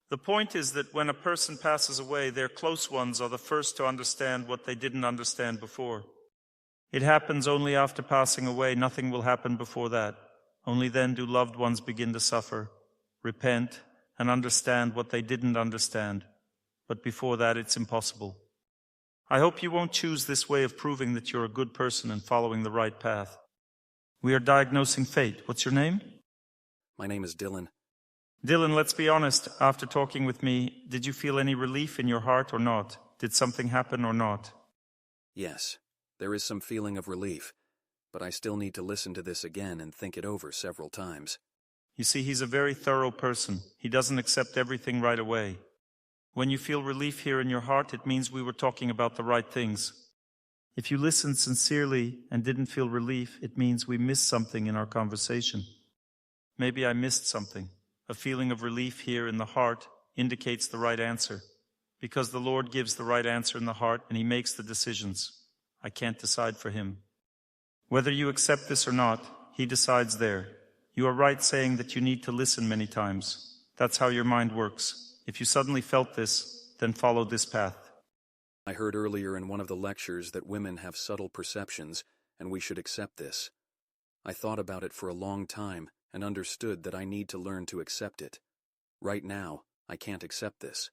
The point is that when a person passes away, their close ones are the first to understand what they didn't understand before. It happens only after passing away. Nothing will happen before that. Only then do loved ones begin to suffer, repent, and understand what they didn't understand. But before that, it's impossible. I hope you won't choose this way of proving that you're a good person and following the right path. We are diagnosing fate. What's your name? My name is Dylan. Dylan, let's be honest. After talking with me, did you feel any relief in your heart or not? Did something happen or not? Yes, there is some feeling of relief, but I still need to listen to this again and think it over several times. You see, he's a very thorough person. He doesn't accept everything right away. When you feel relief here in your heart, it means we were talking about the right things. If you listened sincerely and didn't feel relief, it means we missed something in our conversation. Maybe I missed something. A feeling of relief here in the heart indicates the right answer, because the Lord gives the right answer in the heart and He makes the decisions. I can't decide for Him. Whether you accept this or not, He decides there. You are right saying that you need to listen many times. That's how your mind works. If you suddenly felt this, then follow this path. I heard earlier in one of the lectures that women have subtle perceptions, and we should accept this. I thought about it for a long time and understood that I need to learn to accept it. Right now, I can't accept this.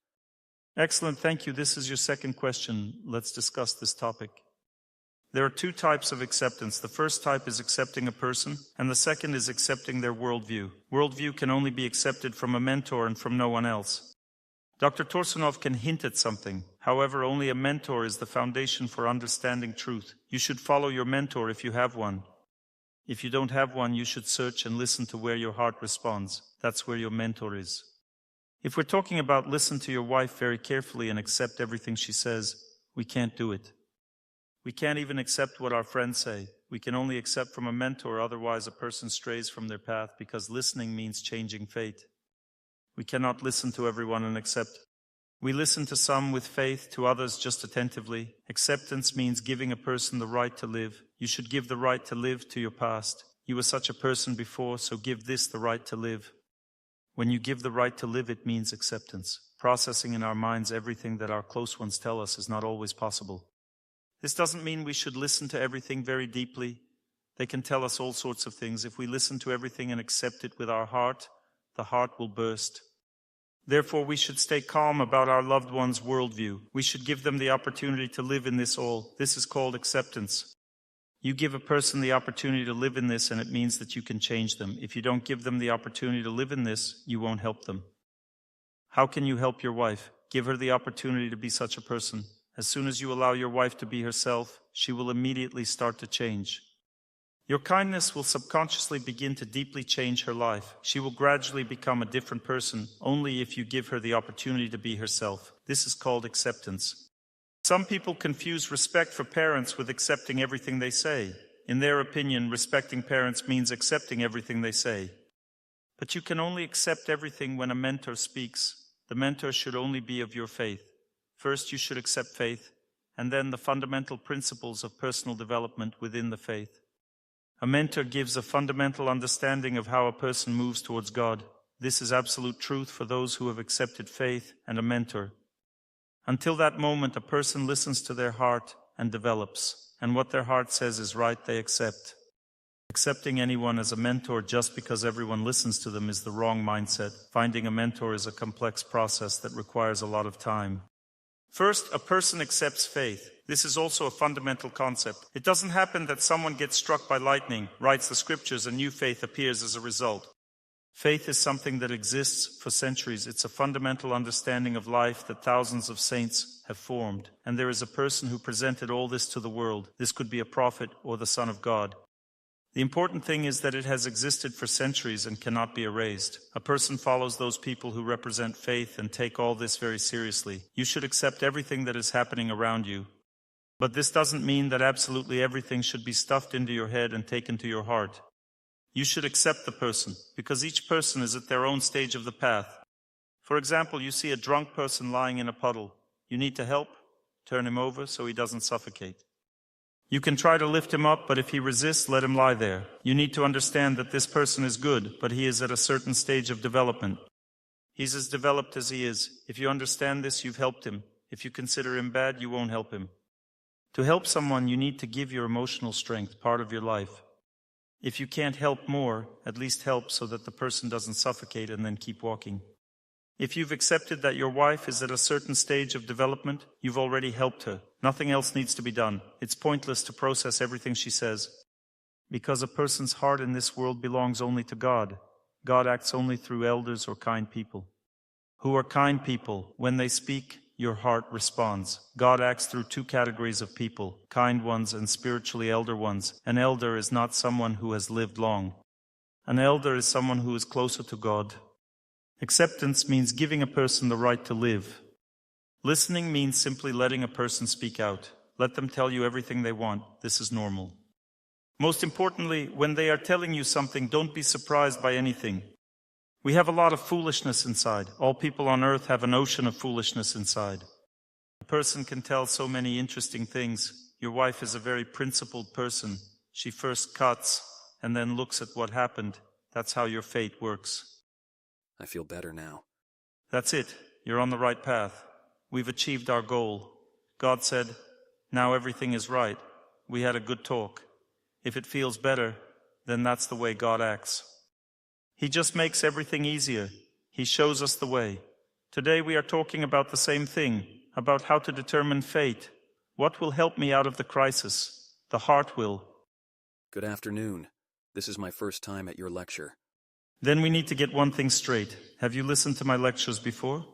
Excellent, thank you. This is your second question. Let's discuss this topic. There are two types of acceptance. The first type is accepting a person, and the second is accepting their worldview. Worldview can only be accepted from a mentor and from no one else. Dr. Torsunov can hint at something. However, only a mentor is the foundation for understanding truth. You should follow your mentor if you have one. If you don't have one, you should search and listen to where your heart responds. That's where your mentor is. If we're talking about listen to your wife very carefully and accept everything she says, we can't do it. We can't even accept what our friends say. We can only accept from a mentor, otherwise a person strays from their path, because listening means changing fate. We cannot listen to everyone and accept. We listen to some with faith, to others just attentively. Acceptance means giving a person the right to live. You should give the right to live to your past. You were such a person before, so give this the right to live. When you give the right to live, it means acceptance. Processing in our minds everything that our close ones tell us is not always possible. This doesn't mean we should listen to everything very deeply. They can tell us all sorts of things. If we listen to everything and accept it with our heart, the heart will burst. Therefore, we should stay calm about our loved one's worldview. We should give them the opportunity to live in this all. This is called acceptance. You give a person the opportunity to live in this, and it means that you can change them. If you don't give them the opportunity to live in this, you won't help them. How can you help your wife? Give her the opportunity to be such a person. As soon as you allow your wife to be herself, she will immediately start to change. Your kindness will subconsciously begin to deeply change her life. She will gradually become a different person only if you give her the opportunity to be herself. This is called acceptance. Some people confuse respect for parents with accepting everything they say. In their opinion, respecting parents means accepting everything they say. But you can only accept everything when a mentor speaks. The mentor should only be of your faith. First, you should accept faith, and then the fundamental principles of personal development within the faith. A mentor gives a fundamental understanding of how a person moves towards God. This is absolute truth for those who have accepted faith and a mentor. Until that moment, a person listens to their heart and develops, and what their heart says is right, they accept. Accepting anyone as a mentor just because everyone listens to them is the wrong mindset. Finding a mentor is a complex process that requires a lot of time. First, a person accepts faith. This is also a fundamental concept. It doesn't happen that someone gets struck by lightning, writes the scriptures, and new faith appears as a result. Faith is something that exists for centuries. It's a fundamental understanding of life that thousands of saints have formed. And there is a person who presented all this to the world. This could be a prophet or the Son of God. The important thing is that it has existed for centuries and cannot be erased. A person follows those people who represent faith and take all this very seriously. You should accept everything that is happening around you. But this doesn't mean that absolutely everything should be stuffed into your head and taken to your heart. You should accept the person, because each person is at their own stage of the path. For example, you see a drunk person lying in a puddle. You need to help, turn him over so he doesn't suffocate. You can try to lift him up, but if he resists, let him lie there. You need to understand that this person is good, but he is at a certain stage of development. He's as developed as he is. If you understand this, you've helped him. If you consider him bad, you won't help him. To help someone, you need to give your emotional strength, part of your life. If you can't help more, at least help so that the person doesn't suffocate and then keep walking. If you've accepted that your wife is at a certain stage of development, you've already helped her. Nothing else needs to be done. It's pointless to process everything she says. Because a person's heart in this world belongs only to God. God acts only through elders or kind people. Who are kind people? When they speak, your heart responds. God acts through two categories of people, kind ones and spiritually elder ones. An elder is not someone who has lived long. An elder is someone who is closer to God. Acceptance means giving a person the right to live. Listening means simply letting a person speak out. Let them tell you everything they want. This is normal. Most importantly, when they are telling you something, don't be surprised by anything. We have a lot of foolishness inside. All people on earth have an ocean of foolishness inside. A person can tell so many interesting things. Your wife is a very principled person. She first cuts and then looks at what happened. That's how your fate works. I feel better now. That's it. You're on the right path. We've achieved our goal. God said, now everything is right. We had a good talk. If it feels better, then that's the way God acts. He just makes everything easier. He shows us the way. Today we are talking about the same thing, about how to determine fate. What will help me out of the crisis? The heart will. Good afternoon. This is my first time at your lecture. Then we need to get one thing straight. Have you listened to my lectures before?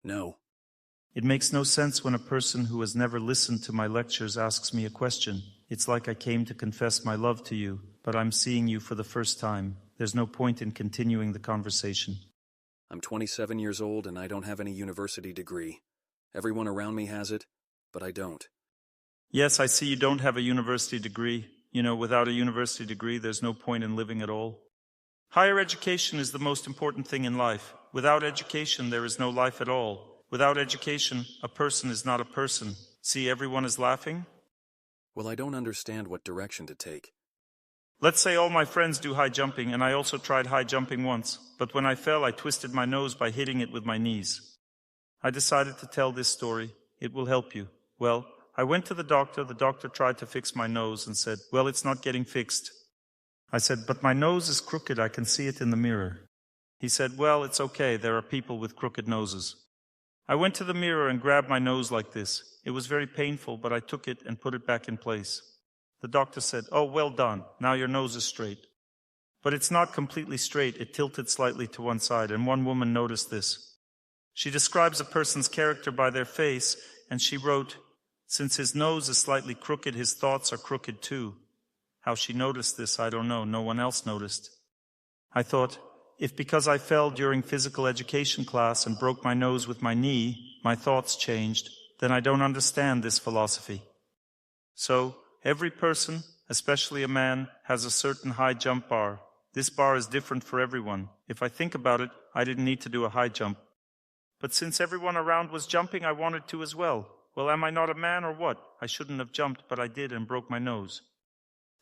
No. It makes no sense when a person who has never listened to my lectures asks me a question. It's like I came to confess my love to you, but I'm seeing you for the first time. There's no point in continuing the conversation. I'm 27 years old and I don't have any university degree. Everyone around me has it, but I don't. Yes, I see you don't have a university degree. You know, without a university degree, there's no point in living at all. Higher education is the most important thing in life. Without education, there is no life at all. Without education, a person is not a person. See, everyone is laughing? Well, I don't understand what direction to take. Let's say all my friends do high jumping, and I also tried high jumping once. But when I fell, I twisted my nose by hitting it with my knees. I decided to tell this story. It will help you. Well, I went to the doctor. The doctor tried to fix my nose and said, well, it's not getting fixed. I said, but my nose is crooked. I can see it in the mirror. He said, well, it's okay. There are people with crooked noses. I went to the mirror and grabbed my nose like this. It was very painful, but I took it and put it back in place. The doctor said, oh, well done. Now your nose is straight. But it's not completely straight. It tilted slightly to one side, and one woman noticed this. She describes a person's character by their face, and she wrote, since his nose is slightly crooked, his thoughts are crooked too. How she noticed this, I don't know. No one else noticed. I thought, if because I fell during physical education class and broke my nose with my knee, my thoughts changed, then I don't understand this philosophy. So, every person, especially a man, has a certain high jump bar. This bar is different for everyone. If I think about it, I didn't need to do a high jump. But since everyone around was jumping, I wanted to as well. Well, am I not a man or what? I shouldn't have jumped, but I did and broke my nose.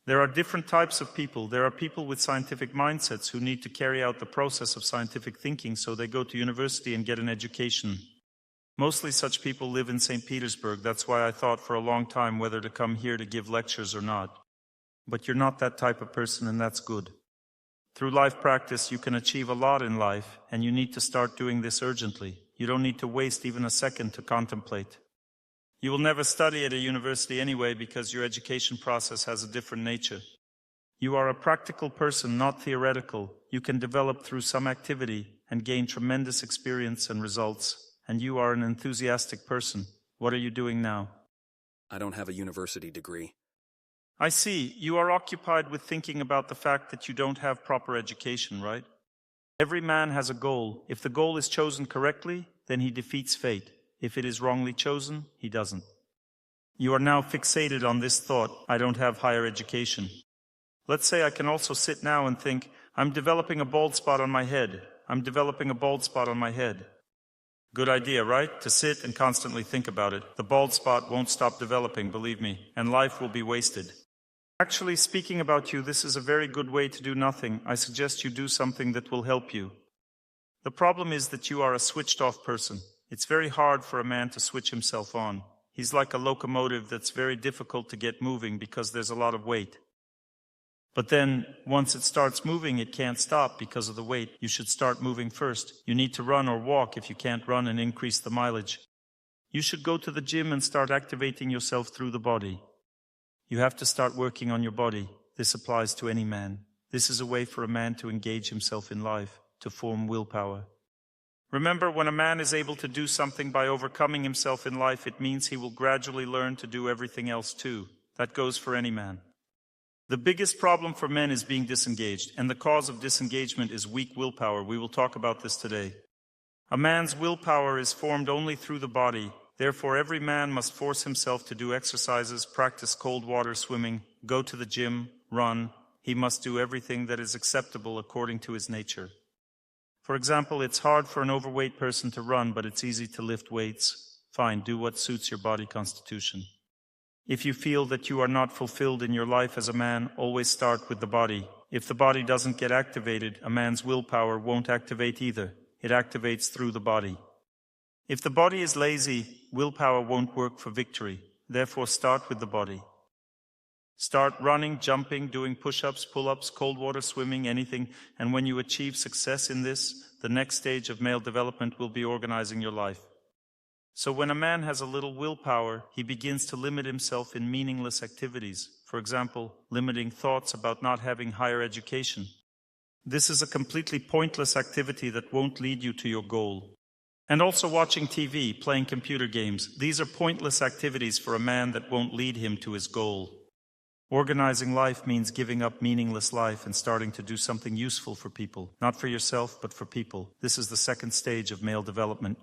There are different types of people. There are people with scientific mindsets who need to carry out the process of scientific thinking, so they go to university and get an education. Mostly such people live in St. Petersburg. That's why I thought for a long time whether to come here to give lectures or not. But you're not that type of person, and that's good. Through life practice, you can achieve a lot in life, and you need to start doing this urgently. You don't need to waste even a second to contemplate. You will never study at a university anyway because your education process has a different nature. You are a practical person, not theoretical. You can develop through some activity and gain tremendous experience and results. And you are an enthusiastic person. What are you doing now? I don't have a university degree. I see. You are occupied with thinking about the fact that you don't have proper education, right? Every man has a goal. If the goal is chosen correctly, then he defeats fate. If it is wrongly chosen, he doesn't. You are now fixated on this thought, I don't have higher education. Let's say I can also sit now and think, I'm developing a bald spot on my head. I'm developing a bald spot on my head. Good idea, right? To sit and constantly think about it. The bald spot won't stop developing, believe me, and life will be wasted. Actually, speaking about you, this is a very good way to do nothing. I suggest you do something that will help you. The problem is that you are a switched-off person. It's very hard for a man to switch himself on. He's like a locomotive that's very difficult to get moving because there's a lot of weight. But then, once it starts moving, it can't stop because of the weight. You should start moving first. You need to run or walk if you can't run and increase the mileage. You should go to the gym and start activating yourself through the body. You have to start working on your body. This applies to any man. This is a way for a man to engage himself in life, to form willpower. Remember, when a man is able to do something by overcoming himself in life, it means he will gradually learn to do everything else too. That goes for any man. The biggest problem for men is being disengaged, and the cause of disengagement is weak willpower. We will talk about this today. A man's willpower is formed only through the body. Therefore, every man must force himself to do exercises, practice cold water swimming, go to the gym, run. He must do everything that is acceptable according to his nature. For example, it's hard for an overweight person to run, but it's easy to lift weights. Fine, do what suits your body constitution. If you feel that you are not fulfilled in your life as a man, always start with the body. If the body doesn't get activated, a man's willpower won't activate either. It activates through the body. If the body is lazy, willpower won't work for victory. Therefore, start with the body. Start running, jumping, doing push-ups, pull-ups, cold water swimming, anything. And when you achieve success in this, the next stage of male development will be organizing your life. So when a man has a little willpower, he begins to limit himself in meaningless activities. For example, limiting thoughts about not having higher education. This is a completely pointless activity that won't lead you to your goal. And also watching TV, playing computer games. These are pointless activities for a man that won't lead him to his goal. Organizing life means giving up meaningless life and starting to do something useful for people. Not for yourself, but for people. This is the second stage of male development.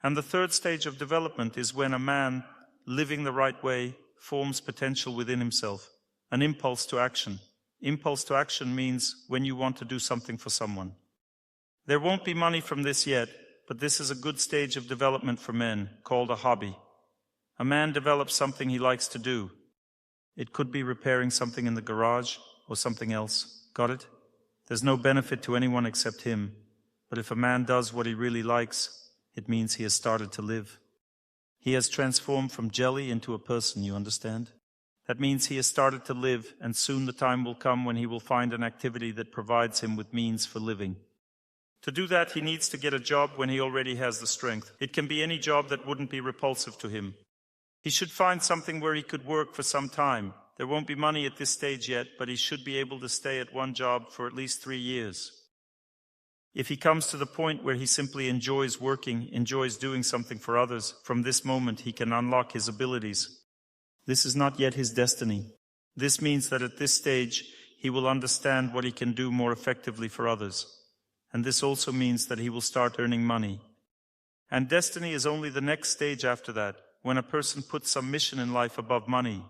And the third stage of development is when a man, living the right way, forms potential within himself, an impulse to action. Impulse to action means when you want to do something for someone. There won't be money from this yet, but this is a good stage of development for men, called a hobby. A man develops something he likes to do. It could be repairing something in the garage or something else. Got it? There's no benefit to anyone except him. But if a man does what he really likes, it means he has started to live. He has transformed from jelly into a person, you understand? That means he has started to live, and soon the time will come when he will find an activity that provides him with means for living. To do that, he needs to get a job when he already has the strength. It can be any job that wouldn't be repulsive to him. He should find something where he could work for some time. There won't be money at this stage yet, but he should be able to stay at one job for at least 3 years. If he comes to the point where he simply enjoys working, enjoys doing something for others, from this moment he can unlock his abilities. This is not yet his destiny. This means that at this stage he will understand what he can do more effectively for others. And this also means that he will start earning money. And destiny is only the next stage after that, when a person puts some mission in life above money.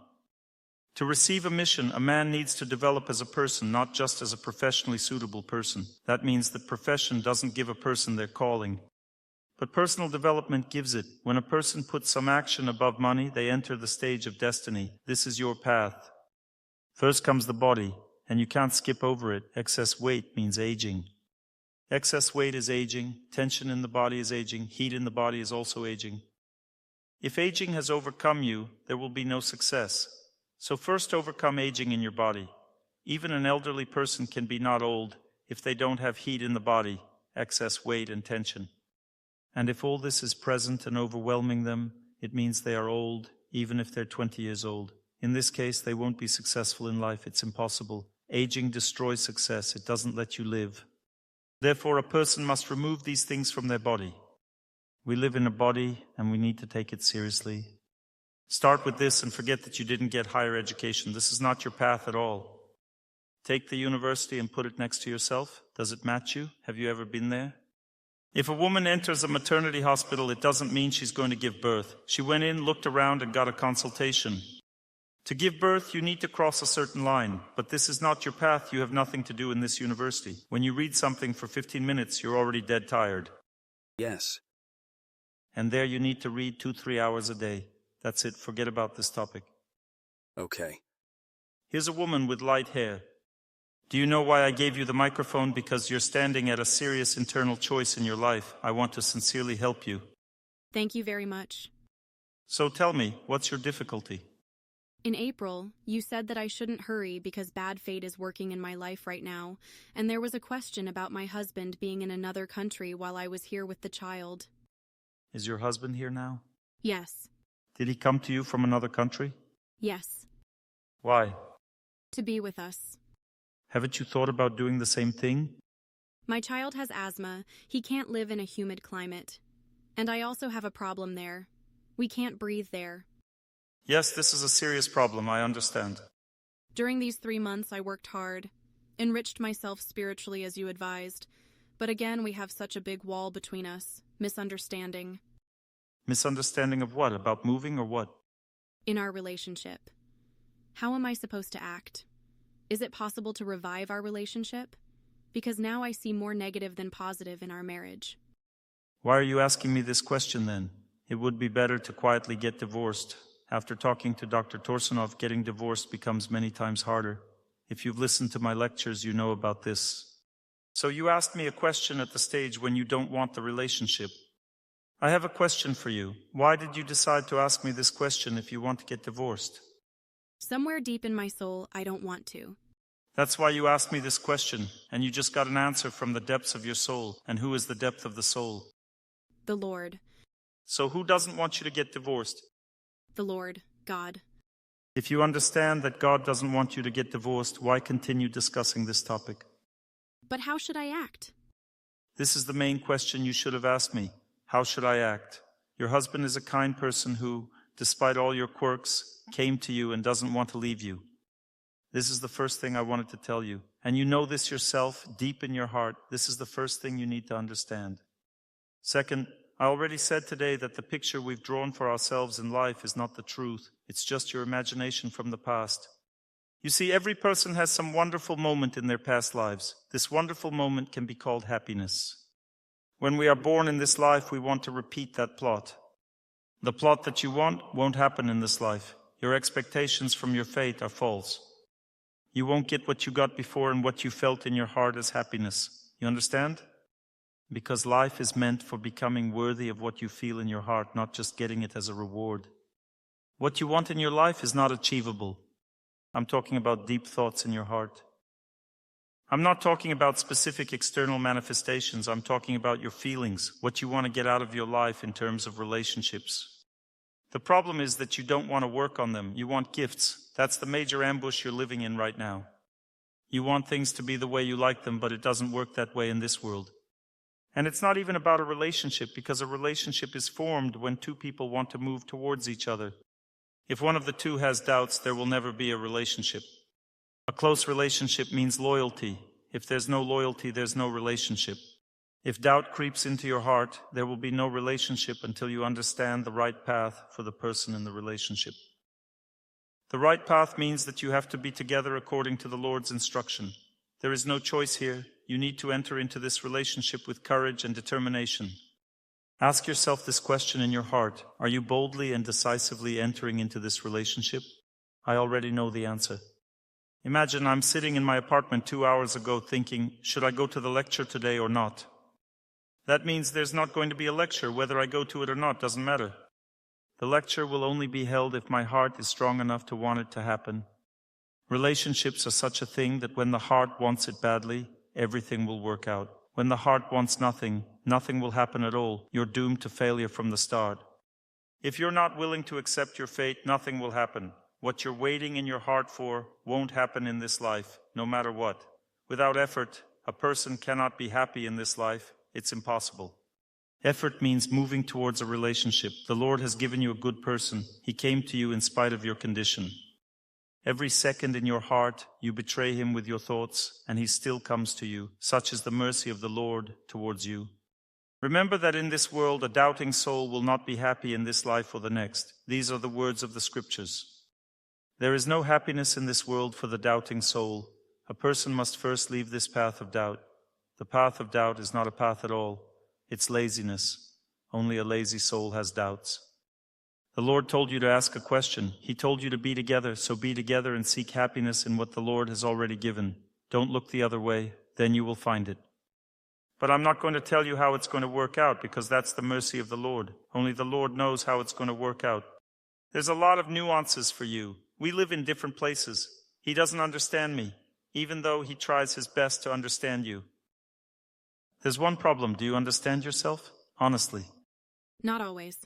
To receive a mission, a man needs to develop as a person, not just as a professionally suitable person. That means that profession doesn't give a person their calling. But personal development gives it. When a person puts some action above money, they enter the stage of destiny. This is your path. First comes the body, and you can't skip over it. Excess weight means aging. Excess weight is aging. Tension in the body is aging. Heat in the body is also aging. If aging has overcome you, there will be no success. So first overcome aging in your body. Even an elderly person can be not old if they don't have heat in the body, excess weight and tension. And if all this is present and overwhelming them, it means they are old, even if they're 20 years old. In this case, they won't be successful in life. It's impossible. Aging destroys success. It doesn't let you live. Therefore, a person must remove these things from their body. We live in a body, and we need to take it seriously. Start with this and forget that you didn't get higher education. This is not your path at all. Take the university and put it next to yourself. Does it match you? Have you ever been there? If a woman enters a maternity hospital, it doesn't mean she's going to give birth. She went in, looked around, and got a consultation. To give birth, you need to cross a certain line. But this is not your path. You have nothing to do in this university. When you read something for 15 minutes, you're already dead tired. Yes. And there you need to read 2-3 hours a day. That's it. Forget about this topic. Okay. Here's a woman with light hair. Do you know why I gave you the microphone? Because you're standing at a serious internal choice in your life. I want to sincerely help you. Thank you very much. So tell me, what's your difficulty? In April, you said that I shouldn't hurry because bad fate is working in my life right now, and there was a question about my husband being in another country while I was here with the child. Is your husband here now? Yes. Did he come to you from another country? Yes. Why? To be with us. Haven't you thought about doing the same thing? My child has asthma. He can't live in a humid climate. And I also have a problem there. We can't breathe there. Yes, this is a serious problem, I understand. During these 3 months, I worked hard, enriched myself spiritually as you advised. But again, we have such a big wall between us. Misunderstanding. Misunderstanding of what? About moving or what? In our relationship. How am I supposed to act? Is it possible to revive our relationship? Because now I see more negative than positive in our marriage. Why are you asking me this question then? It would be better to quietly get divorced. After talking to Dr. Torsunov, getting divorced becomes many times harder. If you've listened to my lectures, you know about this. So you asked me a question at the stage when you don't want the relationship. I have a question for you. Why did you decide to ask me this question if you want to get divorced? Somewhere deep in my soul, I don't want to. That's why you asked me this question, and you just got an answer from the depths of your soul. And who is the depth of the soul? The Lord. So who doesn't want you to get divorced? The Lord, God. If you understand that God doesn't want you to get divorced, why continue discussing this topic? But how should I act? This is the main question you should have asked me. How should I act? Your husband is a kind person who, despite all your quirks, came to you and doesn't want to leave you. This is the first thing I wanted to tell you. And you know this yourself, deep in your heart. This is the first thing you need to understand. Second, I already said today that the picture we've drawn for ourselves in life is not the truth. It's just your imagination from the past. You see, every person has some wonderful moment in their past lives. This wonderful moment can be called happiness. When we are born in this life, we want to repeat that plot. The plot that you want won't happen in this life. Your expectations from your fate are false. You won't get what you got before and what you felt in your heart as happiness. You understand? Because life is meant for becoming worthy of what you feel in your heart, not just getting it as a reward. What you want in your life is not achievable. I'm talking about deep thoughts in your heart. I'm not talking about specific external manifestations. I'm talking about your feelings, what you want to get out of your life in terms of relationships. The problem is that you don't want to work on them. You want gifts. That's the major ambush you're living in right now. You want things to be the way you like them, but it doesn't work that way in this world. And it's not even about a relationship, because a relationship is formed when two people want to move towards each other. If one of the two has doubts, there will never be a relationship. A close relationship means loyalty. If there's no loyalty, there's no relationship. If doubt creeps into your heart, there will be no relationship until you understand the right path for the person in the relationship. The right path means that you have to be together according to the Lord's instruction. There is no choice here. You need to enter into this relationship with courage and determination. Ask yourself this question in your heart. Are you boldly and decisively entering into this relationship? I already know the answer. Imagine I'm sitting in my apartment 2 hours ago thinking, should I go to the lecture today or not? That means there's not going to be a lecture. Whether I go to it or not doesn't matter. The lecture will only be held if my heart is strong enough to want it to happen. Relationships are such a thing that when the heart wants it badly, everything will work out. When the heart wants nothing, nothing will happen at all. You're doomed to failure from the start. If you're not willing to accept your fate, nothing will happen. What you're waiting in your heart for won't happen in this life, no matter what. Without effort, a person cannot be happy in this life. It's impossible. Effort means moving towards a relationship. The Lord has given you a good person. He came to you in spite of your condition. Every second in your heart, you betray him with your thoughts, and he still comes to you. Such is the mercy of the Lord towards you. Remember that in this world, a doubting soul will not be happy in this life or the next. These are the words of the Scriptures. There is no happiness in this world for the doubting soul. A person must first leave this path of doubt. The path of doubt is not a path at all. It's laziness. Only a lazy soul has doubts. The Lord told you to ask a question. He told you to be together, so be together and seek happiness in what the Lord has already given. Don't look the other way, then you will find it. But I'm not going to tell you how it's going to work out, because that's the mercy of the Lord. Only the Lord knows how it's going to work out. There's a lot of nuances for you. We live in different places. He doesn't understand me, even though he tries his best to understand you. There's one problem. Do you understand yourself? Honestly. Not always.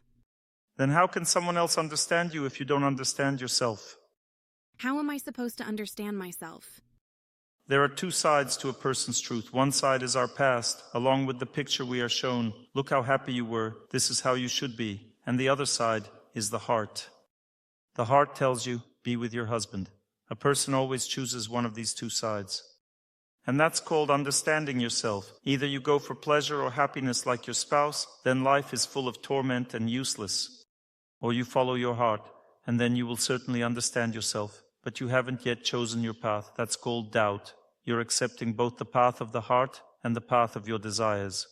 Then how can someone else understand you if you don't understand yourself? How am I supposed to understand myself? There are two sides to a person's truth. One side is our past, along with the picture we are shown. Look how happy you were. This is how you should be. And the other side is the heart. The heart tells you, be with your husband. A person always chooses one of these two sides. And that's called understanding yourself. Either you go for pleasure or happiness like your spouse, then life is full of torment and useless. Or you follow your heart, and then you will certainly understand yourself. But you haven't yet chosen your path. That's called doubt. You're accepting both the path of the heart and the path of your desires.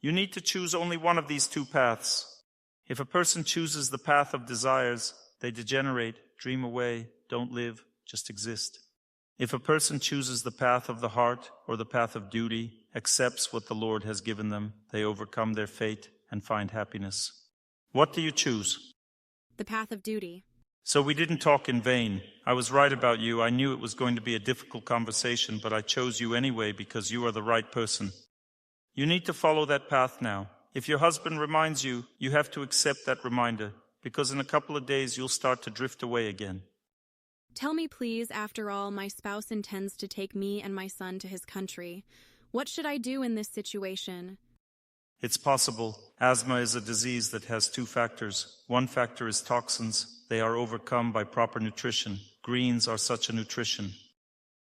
You need to choose only one of these two paths. If a person chooses the path of desires, they degenerate, dream away, don't live, just exist. If a person chooses the path of the heart or the path of duty, accepts what the Lord has given them, they overcome their fate and find happiness. What do you choose? The path of duty. So we didn't talk in vain. I was right about you. I knew it was going to be a difficult conversation, but I chose you anyway because you are the right person. You need to follow that path now. If your husband reminds you, you have to accept that reminder, because in a couple of days you'll start to drift away again. Tell me, please, after all, my spouse intends to take me and my son to his country. What should I do in this situation? It's possible. Asthma is a disease that has two factors. One factor is toxins. They are overcome by proper nutrition. Greens are such a nutrition.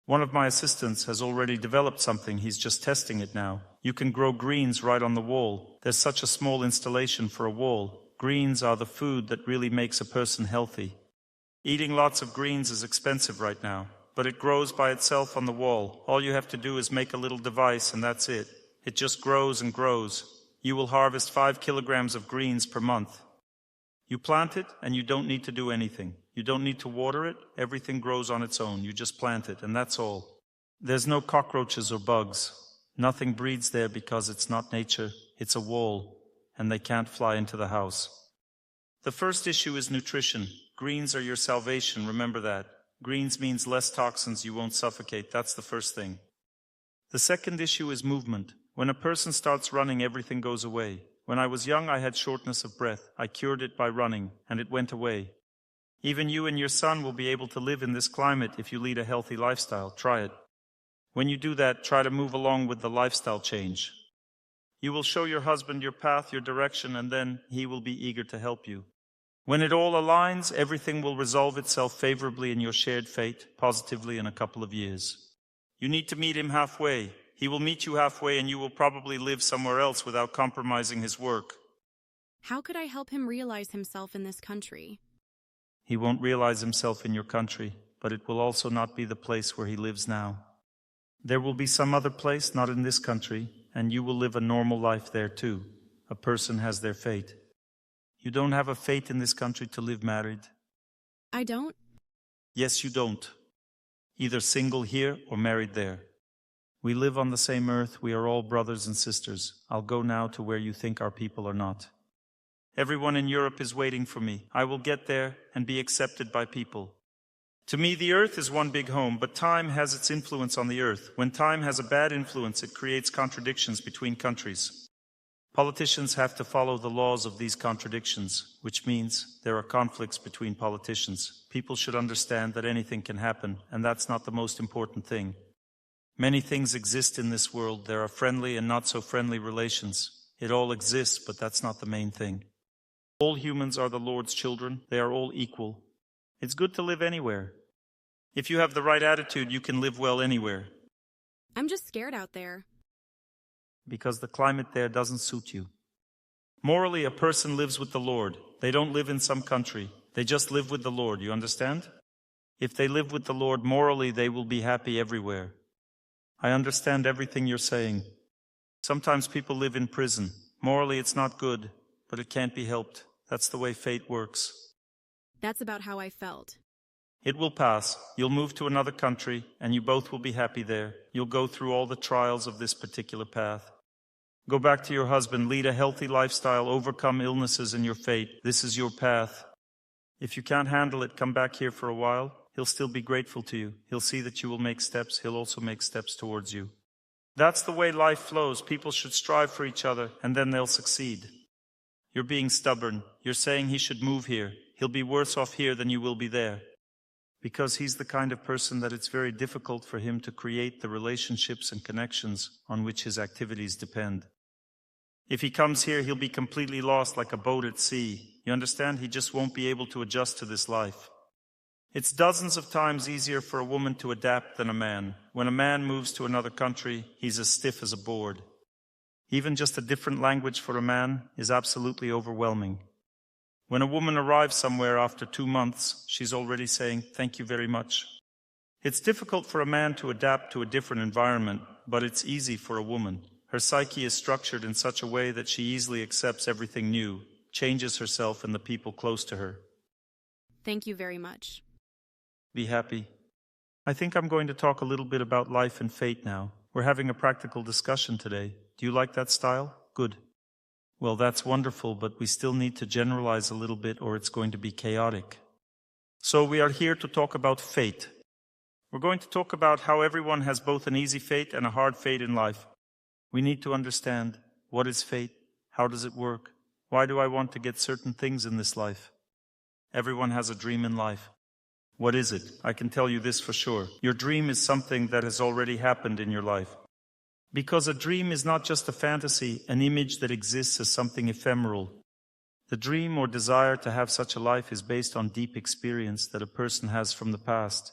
One of my assistants has already developed something. He's just testing it now. You can grow greens right on the wall. There's such a small installation for a wall. Greens are the food that really makes a person healthy. Eating lots of greens is expensive right now, but it grows by itself on the wall. All you have to do is make a little device and that's it. It just grows and grows. You will harvest 5 kilograms of greens per month. You plant it and you don't need to do anything. You don't need to water it. Everything grows on its own. You just plant it and that's all. There's no cockroaches or bugs. Nothing breeds there because it's not nature. It's a wall and they can't fly into the house. The first issue is nutrition. Greens are your salvation, remember that. Greens means less toxins, you won't suffocate, that's the first thing. The second issue is movement. When a person starts running, everything goes away. When I was young, I had shortness of breath. I cured it by running, and it went away. Even you and your son will be able to live in this climate if you lead a healthy lifestyle. Try it. When you do that, try to move along with the lifestyle change. You will show your husband your path, your direction, and then he will be eager to help you. When it all aligns, everything will resolve itself favorably in your shared fate, positively in a couple of years. You need to meet him halfway. He will meet you halfway and you will probably live somewhere else without compromising his work. How could I help him realize himself in this country? He won't realize himself in your country, but it will also not be the place where he lives now. There will be some other place, not in this country, and you will live a normal life there too. A person has their fate. You don't have a fate in this country to live married. I don't? Yes, you don't. Either single here or married there. We live on the same earth. We are all brothers and sisters. I'll go now to where you think our people are not. Everyone in Europe is waiting for me. I will get there and be accepted by people. To me, the earth is one big home, but time has its influence on the earth. When time has a bad influence, it creates contradictions between countries. Politicians have to follow the laws of these contradictions, which means there are conflicts between politicians. People should understand that anything can happen, and that's not the most important thing. Many things exist in this world. There are friendly and not so friendly relations. It all exists, but that's not the main thing. All humans are the Lord's children. They are all equal. It's good to live anywhere. If you have the right attitude, you can live well anywhere. I'm just scared out there. Because the climate there doesn't suit you. Morally, a person lives with the Lord. They don't live in some country. They just live with the Lord, you understand? If they live with the Lord morally, they will be happy everywhere. I understand everything you're saying. Sometimes people live in prison. Morally, it's not good, but it can't be helped. That's the way fate works. That's about how I felt. It will pass. You'll move to another country, and you both will be happy there. You'll go through all the trials of this particular path. Go back to your husband, lead a healthy lifestyle, overcome illnesses in your fate. This is your path. If you can't handle it, come back here for a while. He'll still be grateful to you. He'll see that you will make steps. He'll also make steps towards you. That's the way life flows. People should strive for each other, and then they'll succeed. You're being stubborn. You're saying he should move here. He'll be worse off here than you will be there. Because he's the kind of person that it's very difficult for him to create the relationships and connections on which his activities depend. If he comes here, he'll be completely lost like a boat at sea. You understand? He just won't be able to adjust to this life. It's dozens of times easier for a woman to adapt than a man. When a man moves to another country, he's as stiff as a board. Even just a different language for a man is absolutely overwhelming. When a woman arrives somewhere after 2 months, she's already saying, "Thank you very much." It's difficult for a man to adapt to a different environment, but it's easy for a woman. Her psyche is structured in such a way that she easily accepts everything new, changes herself and the people close to her. Thank you very much. Be happy. I think I'm going to talk a little bit about life and fate now. We're having a practical discussion today. Do you like that style? Good. Well, that's wonderful, but we still need to generalize a little bit or it's going to be chaotic. So we are here to talk about fate. We're going to talk about how everyone has both an easy fate and a hard fate in life. We need to understand, what is fate? How does it work? Why do I want to get certain things in this life? Everyone has a dream in life. What is it? I can tell you this for sure. Your dream is something that has already happened in your life. Because a dream is not just a fantasy, an image that exists as something ephemeral. The dream or desire to have such a life is based on deep experience that a person has from the past.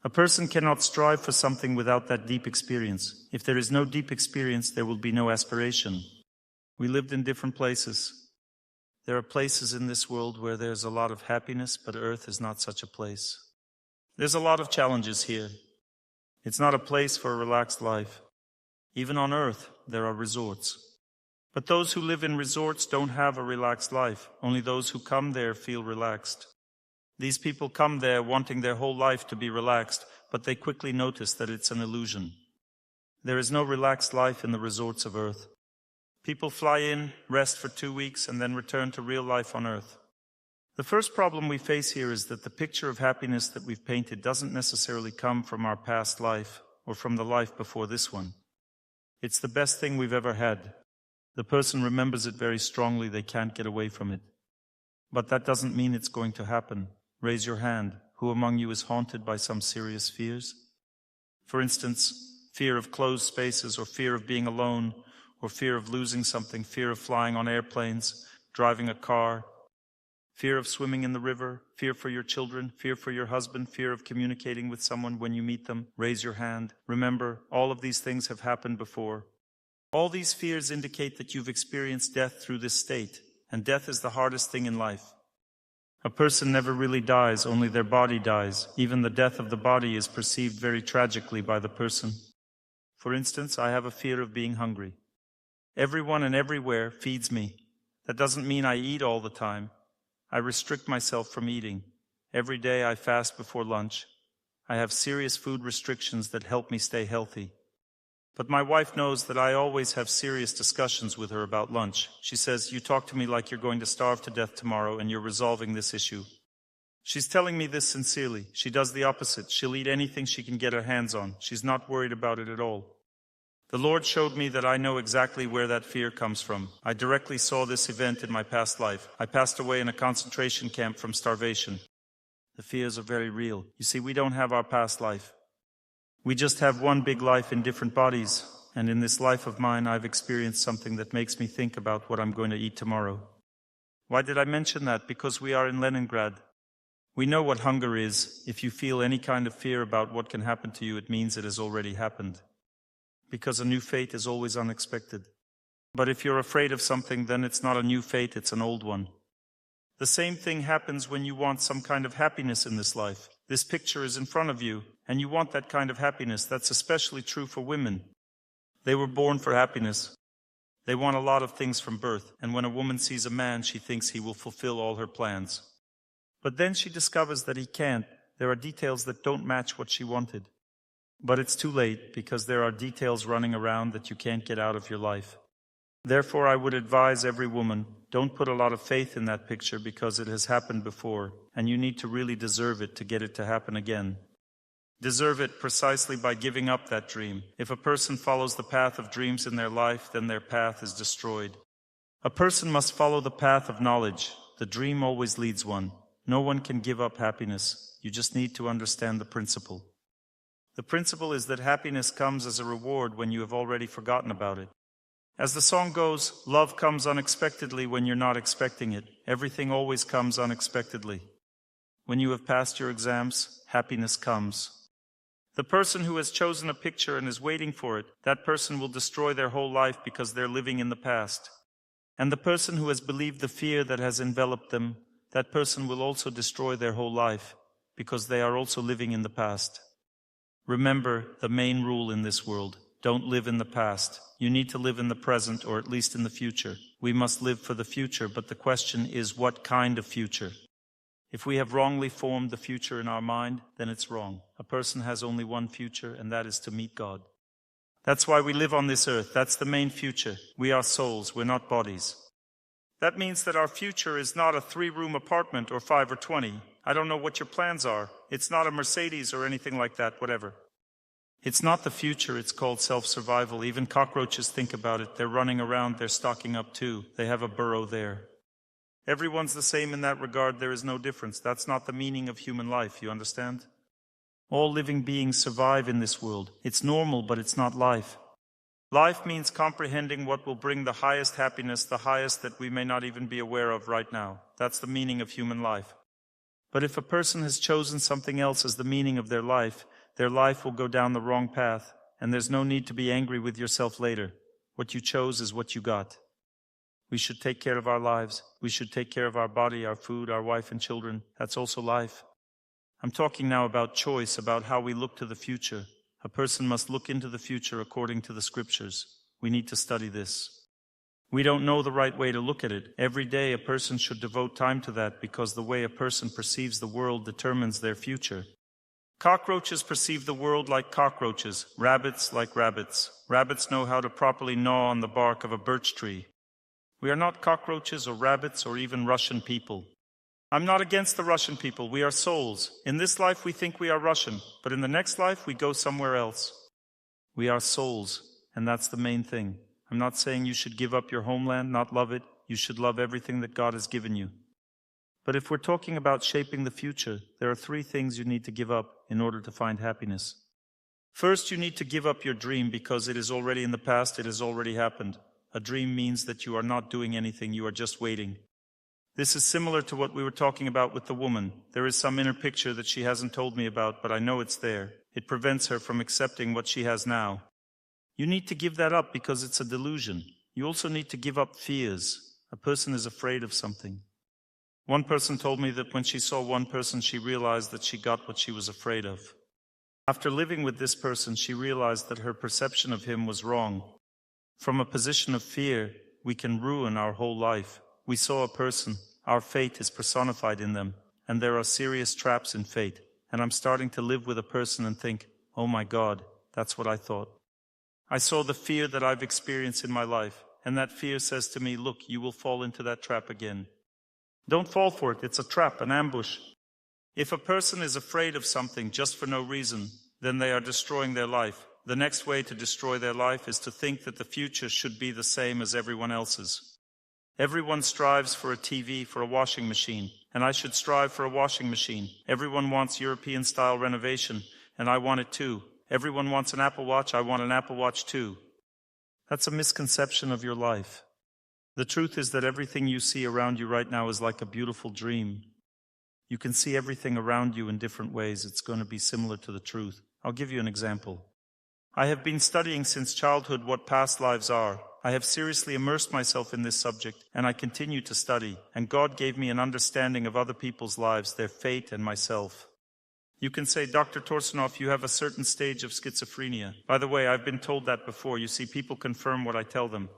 A person cannot strive for something without that deep experience. If there is no deep experience, there will be no aspiration. We lived in different places. There are places in this world where there's a lot of happiness, but Earth is not such a place. There's a lot of challenges here. It's not a place for a relaxed life. Even on Earth, there are resorts. But those who live in resorts don't have a relaxed life. Only those who come there feel relaxed. These people come there wanting their whole life to be relaxed, but they quickly notice that it's an illusion. There is no relaxed life in the resorts of Earth. People fly in, rest for 2 weeks, and then return to real life on Earth. The first problem we face here is that the picture of happiness that we've painted doesn't necessarily come from our past life or from the life before this one. It's the best thing we've ever had. The person remembers it very strongly. They can't get away from it. But that doesn't mean it's going to happen. Raise your hand. Who among you is haunted by some serious fears? For instance, fear of closed spaces, or fear of being alone, or fear of losing something, fear of flying on airplanes, driving a car, fear of swimming in the river, fear for your children, fear for your husband, fear of communicating with someone when you meet them. Raise your hand. Remember, all of these things have happened before. All these fears indicate that you've experienced death through this state, and death is the hardest thing in life. A person never really dies, only their body dies. Even the death of the body is perceived very tragically by the person. For instance, I have a fear of being hungry. Everyone and everywhere feeds me. That doesn't mean I eat all the time. I restrict myself from eating. Every day I fast before lunch. I have serious food restrictions that help me stay healthy. But my wife knows that I always have serious discussions with her about lunch. She says, "You talk to me like you're going to starve to death tomorrow and you're resolving this issue." She's telling me this sincerely. She does the opposite. She'll eat anything she can get her hands on. She's not worried about it at all. The Lord showed me that I know exactly where that fear comes from. I directly saw this event in my past life. I passed away in a concentration camp from starvation. The fears are very real. You see, we don't have our past life. We just have one big life in different bodies. And in this life of mine, I've experienced something that makes me think about what I'm going to eat tomorrow. Why did I mention that? Because we are in Leningrad. We know what hunger is. If you feel any kind of fear about what can happen to you, it means it has already happened. Because a new fate is always unexpected. But if you're afraid of something, then it's not a new fate, it's an old one. The same thing happens when you want some kind of happiness in this life. This picture is in front of you, and you want that kind of happiness. That's especially true for women. They were born for happiness. They want a lot of things from birth, and when a woman sees a man, she thinks he will fulfill all her plans. But then she discovers that he can't, There are details that don't match what she wanted. But it's too late, because there are details running around that you can't get out of your life. Therefore, I would advise every woman, don't put a lot of faith in that picture because it has happened before, and you need to really deserve it to get it to happen again. Deserve it precisely by giving up that dream. If a person follows the path of dreams in their life, then their path is destroyed. A person must follow the path of knowledge. The dream always leads one. No one can give up happiness. You just need to understand the principle. The principle is that happiness comes as a reward when you have already forgotten about it. As the song goes, love comes unexpectedly when you're not expecting it. Everything always comes unexpectedly. When you have passed your exams, happiness comes. The person who has chosen a picture and is waiting for it, that person will destroy their whole life because they're living in the past. And the person who has believed the fear that has enveloped them, that person will also destroy their whole life because they are also living in the past. Remember the main rule in this world. Don't live in the past. You need to live in the present, or at least in the future. We must live for the future, but the question is what kind of future? If we have wrongly formed the future in our mind, then it's wrong. A person has only one future, and that is to meet God. That's why we live on this earth. That's the main future. We are souls, we're not bodies. That means that our future is not a 3-room apartment or 5 or 20. I don't know what your plans are. It's not a Mercedes or anything like that, whatever. It's not the future, it's called self-survival. Even cockroaches think about it. They're running around, they're stocking up too. They have a burrow there. Everyone's the same in that regard, there is no difference. That's not the meaning of human life, you understand? All living beings survive in this world. It's normal, but it's not life. Life means comprehending what will bring the highest happiness, the highest that we may not even be aware of right now. That's the meaning of human life. But if a person has chosen something else as the meaning of their life will go down the wrong path, and there's no need to be angry with yourself later. What you chose is what you got. We should take care of our lives. We should take care of our body, our food, our wife and children. That's also life. I'm talking now about choice, about how we look to the future. A person must look into the future according to the scriptures. We need to study this. We don't know the right way to look at it. Every day a person should devote time to that because the way a person perceives the world determines their future. Cockroaches perceive the world like cockroaches, rabbits like rabbits. Rabbits know how to properly gnaw on the bark of a birch tree. We are not cockroaches or rabbits or even Russian people. I'm not against the Russian people. We are souls. In this life we think we are Russian, but in the next life we go somewhere else. We are souls, and that's the main thing. I'm not saying you should give up your homeland, not love it. You should love everything that God has given you. But if we're talking about shaping the future, there are 3 things you need to give up in order to find happiness. First, you need to give up your dream because it is already in the past, it has already happened. A dream means that you are not doing anything, you are just waiting. This is similar to what we were talking about with the woman. There is some inner picture that she hasn't told me about, but I know it's there. It prevents her from accepting what she has now. You need to give that up because it's a delusion. You also need to give up fears. A person is afraid of something. One person told me that when she saw one person, she realized that she got what she was afraid of. After living with this person, she realized that her perception of him was wrong. From a position of fear, we can ruin our whole life. We saw a person, our fate is personified in them, and there are serious traps in fate. And I'm starting to live with a person and think, oh my God, that's what I thought. I saw the fear that I've experienced in my life, and that fear says to me, look, you will fall into that trap again. Don't fall for it. It's a trap, an ambush. If a person is afraid of something just for no reason, then they are destroying their life. The next way to destroy their life is to think that the future should be the same as everyone else's. Everyone strives for a TV, for a washing machine, and I should strive for a washing machine. Everyone wants European-style renovation, and I want it too. Everyone wants an Apple Watch, I want an Apple Watch too. That's a misconception of your life. The truth is that everything you see around you right now is like a beautiful dream. You can see everything around you in different ways. It's going to be similar to the truth. I'll give you an example. I have been studying since childhood what past lives are. I have seriously immersed myself in this subject, and I continue to study. And God gave me an understanding of other people's lives, their fate, and myself. You can say, Dr. Torsunov, you have a certain stage of schizophrenia. By the way, I've been told that before. You see, people confirm what I tell them.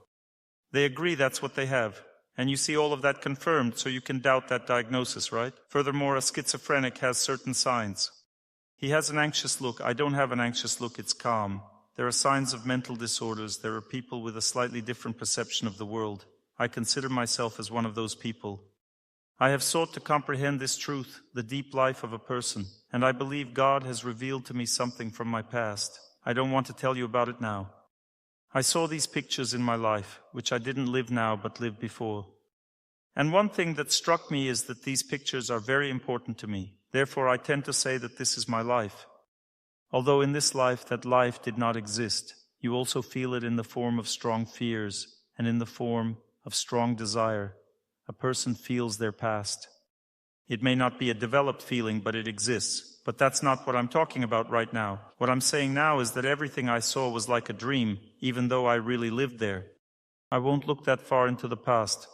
They agree that's what they have. And you see all of that confirmed, so you can doubt that diagnosis, right? Furthermore, a schizophrenic has certain signs. He has an anxious look. I don't have an anxious look, it's calm. There are signs of mental disorders. There are people with a slightly different perception of the world. I consider myself as one of those people. I have sought to comprehend this truth, the deep life of a person, and I believe God has revealed to me something from my past. I don't want to tell you about it now. I saw these pictures in my life, which I didn't live now but lived before. And one thing that struck me is that these pictures are very important to me. Therefore, I tend to say that this is my life. Although in this life that life did not exist, you also feel it in the form of strong fears and in the form of strong desire. A person feels their past. It may not be a developed feeling, but it exists. But that's not what I'm talking about right now. What I'm saying now is that everything I saw was like a dream, even though I really lived there. I won't look that far into the past.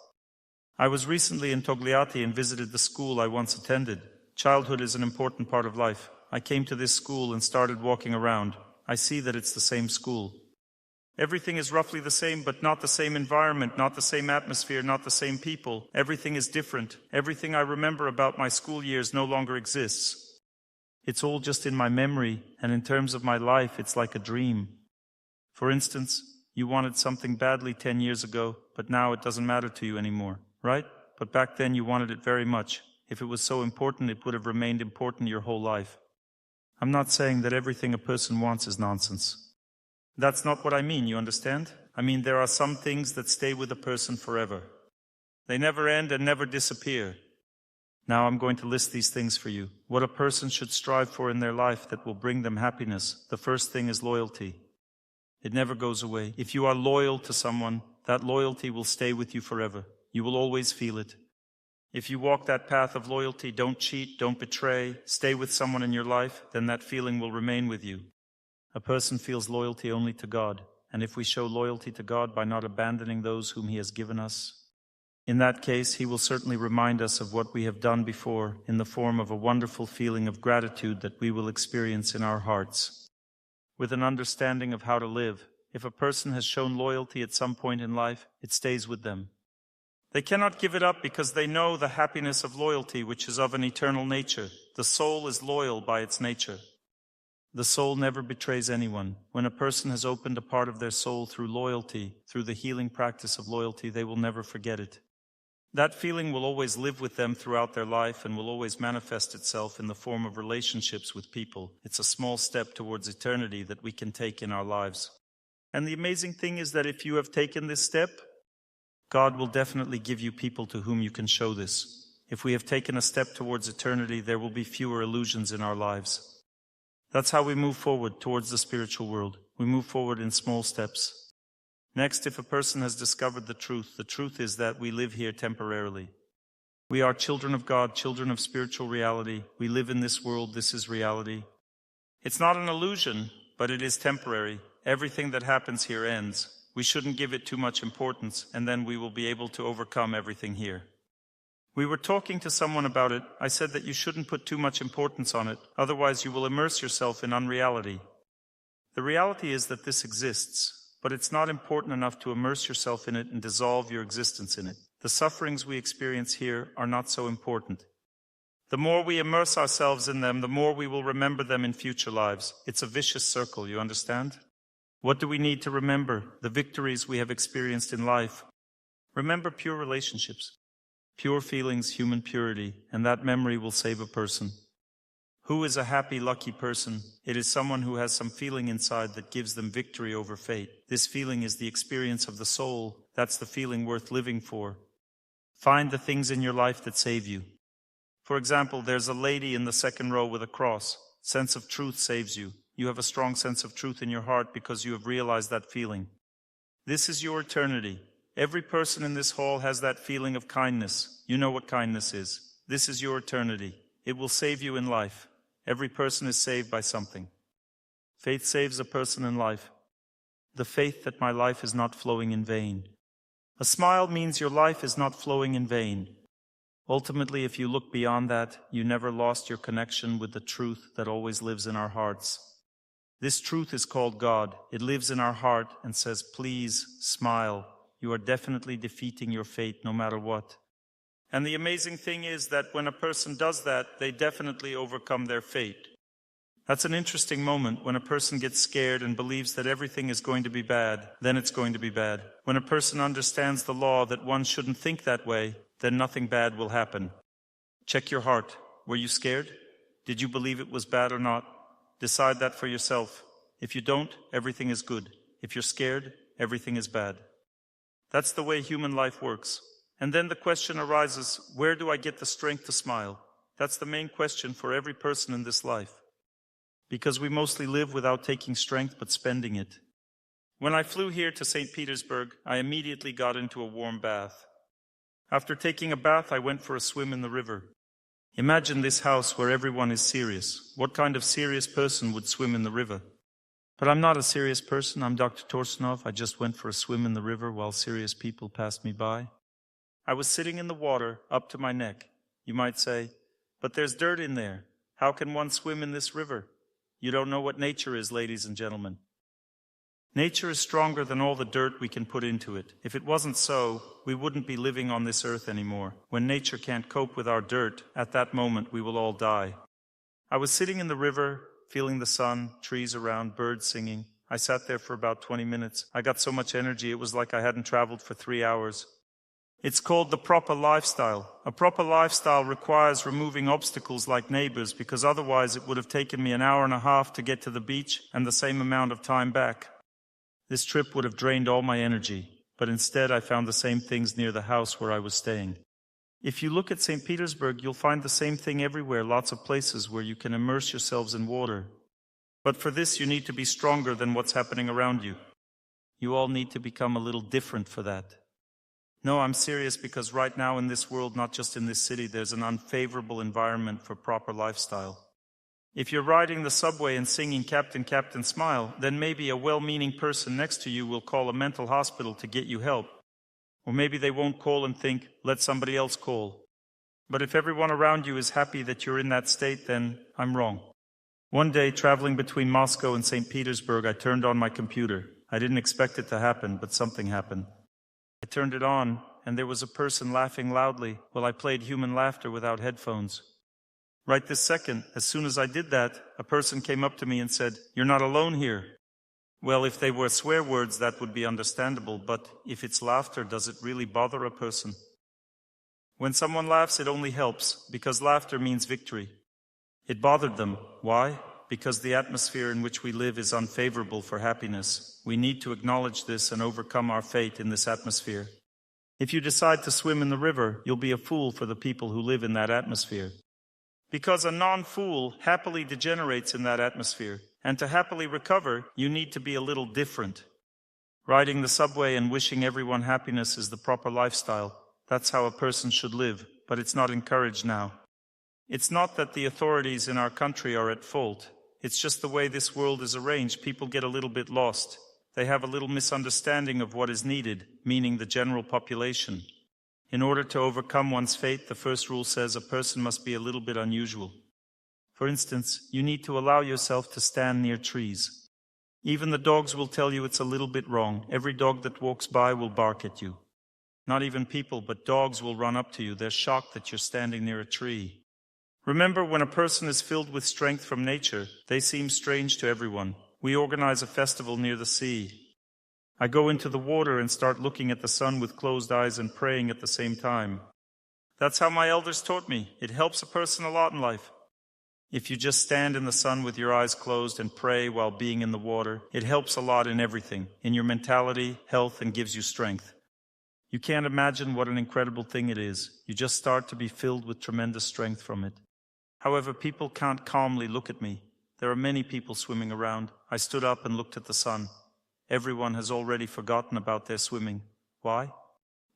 I was recently in Togliatti and visited the school I once attended. Childhood is an important part of life. I came to this school and started walking around. I see that it's the same school. Everything is roughly the same, but not the same environment, not the same atmosphere, not the same people. Everything is different. Everything I remember about my school years no longer exists. It's all just in my memory, and in terms of my life, it's like a dream. For instance, you wanted something badly 10 years ago, but now it doesn't matter to you anymore, right? But back then you wanted it very much. If it was so important, it would have remained important your whole life. I'm not saying that everything a person wants is nonsense. That's not what I mean, you understand? I mean, there are some things that stay with a person forever. They never end and never disappear. Now I'm going to list these things for you. What a person should strive for in their life that will bring them happiness. The first thing is loyalty. It never goes away. If you are loyal to someone, that loyalty will stay with you forever. You will always feel it. If you walk that path of loyalty, don't cheat, don't betray, stay with someone in your life, then that feeling will remain with you. A person feels loyalty only to God, and if we show loyalty to God by not abandoning those whom He has given us, in that case, He will certainly remind us of what we have done before in the form of a wonderful feeling of gratitude that we will experience in our hearts. With an understanding of how to live, if a person has shown loyalty at some point in life, it stays with them. They cannot give it up because they know the happiness of loyalty, which is of an eternal nature. The soul is loyal by its nature. The soul never betrays anyone. When a person has opened a part of their soul through loyalty, through the healing practice of loyalty, they will never forget it. That feeling will always live with them throughout their life and will always manifest itself in the form of relationships with people. It's a small step towards eternity that we can take in our lives. And the amazing thing is that if you have taken this step, God will definitely give you people to whom you can show this. If we have taken a step towards eternity, there will be fewer illusions in our lives. That's how we move forward towards the spiritual world. We move forward in small steps. Next, if a person has discovered the truth is that we live here temporarily. We are children of God, children of spiritual reality. We live in this world. This is reality. It's not an illusion, but it is temporary. Everything that happens here ends. We shouldn't give it too much importance, and then we will be able to overcome everything here. We were talking to someone about it. I said that you shouldn't put too much importance on it, otherwise you will immerse yourself in unreality. The reality is that this exists, but it's not important enough to immerse yourself in it and dissolve your existence in it. The sufferings we experience here are not so important. The more we immerse ourselves in them, the more we will remember them in future lives. It's a vicious circle, you understand? What do we need to remember? The victories we have experienced in life. Remember pure relationships. Pure feelings, human purity, and that memory will save a person. Who is a happy, lucky person? It is someone who has some feeling inside that gives them victory over fate. This feeling is the experience of the soul. That's the feeling worth living for. Find the things in your life that save you. For example, there's a lady in the second row with a cross. Sense of truth saves you. You have a strong sense of truth in your heart because you have realized that feeling. This is your eternity. Every person in this hall has that feeling of kindness. You know what kindness is. This is your eternity. It will save you in life. Every person is saved by something. Faith saves a person in life. The faith that my life is not flowing in vain. A smile means your life is not flowing in vain. Ultimately, if you look beyond that, you never lost your connection with the truth that always lives in our hearts. This truth is called God. It lives in our heart and says, please smile. You are definitely defeating your fate no matter what. And the amazing thing is that when a person does that, they definitely overcome their fate. That's an interesting moment when a person gets scared and believes that everything is going to be bad, then it's going to be bad. When a person understands the law that one shouldn't think that way, then nothing bad will happen. Check your heart. Were you scared? Did you believe it was bad or not? Decide that for yourself. If you don't, everything is good. If you're scared, everything is bad. That's the way human life works. And then the question arises, where do I get the strength to smile? That's the main question for every person in this life. Because we mostly live without taking strength but spending it. When I flew here to St. Petersburg, I immediately got into a warm bath. After taking a bath, I went for a swim in the river. Imagine this house where everyone is serious. What kind of serious person would swim in the river? But I'm not a serious person. I'm Dr. Torsunov. I just went for a swim in the river while serious people passed me by. I was sitting in the water up to my neck. You might say, but there's dirt in there. How can one swim in this river? You don't know what nature is, ladies and gentlemen. Nature is stronger than all the dirt we can put into it. If it wasn't so, we wouldn't be living on this earth anymore. When nature can't cope with our dirt, at that moment we will all die. I was sitting in the river, feeling the sun, trees around, birds singing. I sat there for about 20 minutes. I got so much energy, it was like I hadn't traveled for 3 hours. It's called the proper lifestyle. A proper lifestyle requires removing obstacles like neighbors, because otherwise it would have taken me an hour and a half to get to the beach and the same amount of time back. This trip would have drained all my energy, but instead I found the same things near the house where I was staying. If you look at St. Petersburg, you'll find the same thing everywhere, lots of places where you can immerse yourselves in water. But for this you need to be stronger than what's happening around you. You all need to become a little different for that. No, I'm serious, because right now in this world, not just in this city, there's an unfavorable environment for proper lifestyle. If you're riding the subway and singing Captain, Captain, Smile, then maybe a well-meaning person next to you will call a mental hospital to get you help. Or maybe they won't call and think, let somebody else call. But if everyone around you is happy that you're in that state, then I'm wrong. One day, traveling between Moscow and St. Petersburg, I turned on my computer. I didn't expect it to happen, but something happened. I turned it on, and there was a person laughing loudly while I played human laughter without headphones. Right this second, as soon as I did that, a person came up to me and said, "You're not alone here." Well, if they were swear words, that would be understandable, but if it's laughter, does it really bother a person? When someone laughs, it only helps, because laughter means victory. It bothered them. Why? Because the atmosphere in which we live is unfavorable for happiness. We need to acknowledge this and overcome our fate in this atmosphere. If you decide to swim in the river, you'll be a fool for the people who live in that atmosphere. Because a non-fool happily degenerates in that atmosphere, and to happily recover, you need to be a little different. Riding the subway and wishing everyone happiness is the proper lifestyle. That's how a person should live, but it's not encouraged now. It's not that the authorities in our country are at fault. It's just the way this world is arranged. People get a little bit lost. They have a little misunderstanding of what is needed, meaning the general population. In order to overcome one's fate, the first rule says a person must be a little bit unusual. For instance, you need to allow yourself to stand near trees. Even the dogs will tell you it's a little bit wrong. Every dog that walks by will bark at you. Not even people, but dogs will run up to you. They're shocked that you're standing near a tree. Remember, when a person is filled with strength from nature, they seem strange to everyone. We organize a festival near the sea. I go into the water and start looking at the sun with closed eyes and praying at the same time. That's how my elders taught me. It helps a person a lot in life. If you just stand in the sun with your eyes closed and pray while being in the water, it helps a lot in everything, in your mentality, health, and gives you strength. You can't imagine what an incredible thing it is. You just start to be filled with tremendous strength from it. However, people can't calmly look at me. There are many people swimming around. I stood up and looked at the sun. Everyone has already forgotten about their swimming. Why?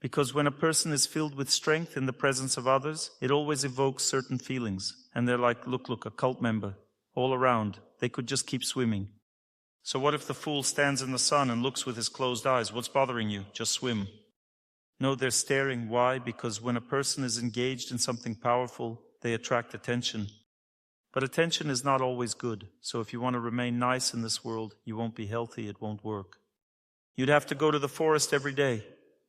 Because when a person is filled with strength in the presence of others, it always evokes certain feelings. And they're like, look, a cult member. All around. They could just keep swimming. So what if the fool stands in the sun and looks with his closed eyes? What's bothering you? Just swim. No, they're staring. Why? Because when a person is engaged in something powerful, they attract attention. But attention is not always good. So if you want to remain nice in this world, you won't be healthy, it won't work. You'd have to go to the forest every day.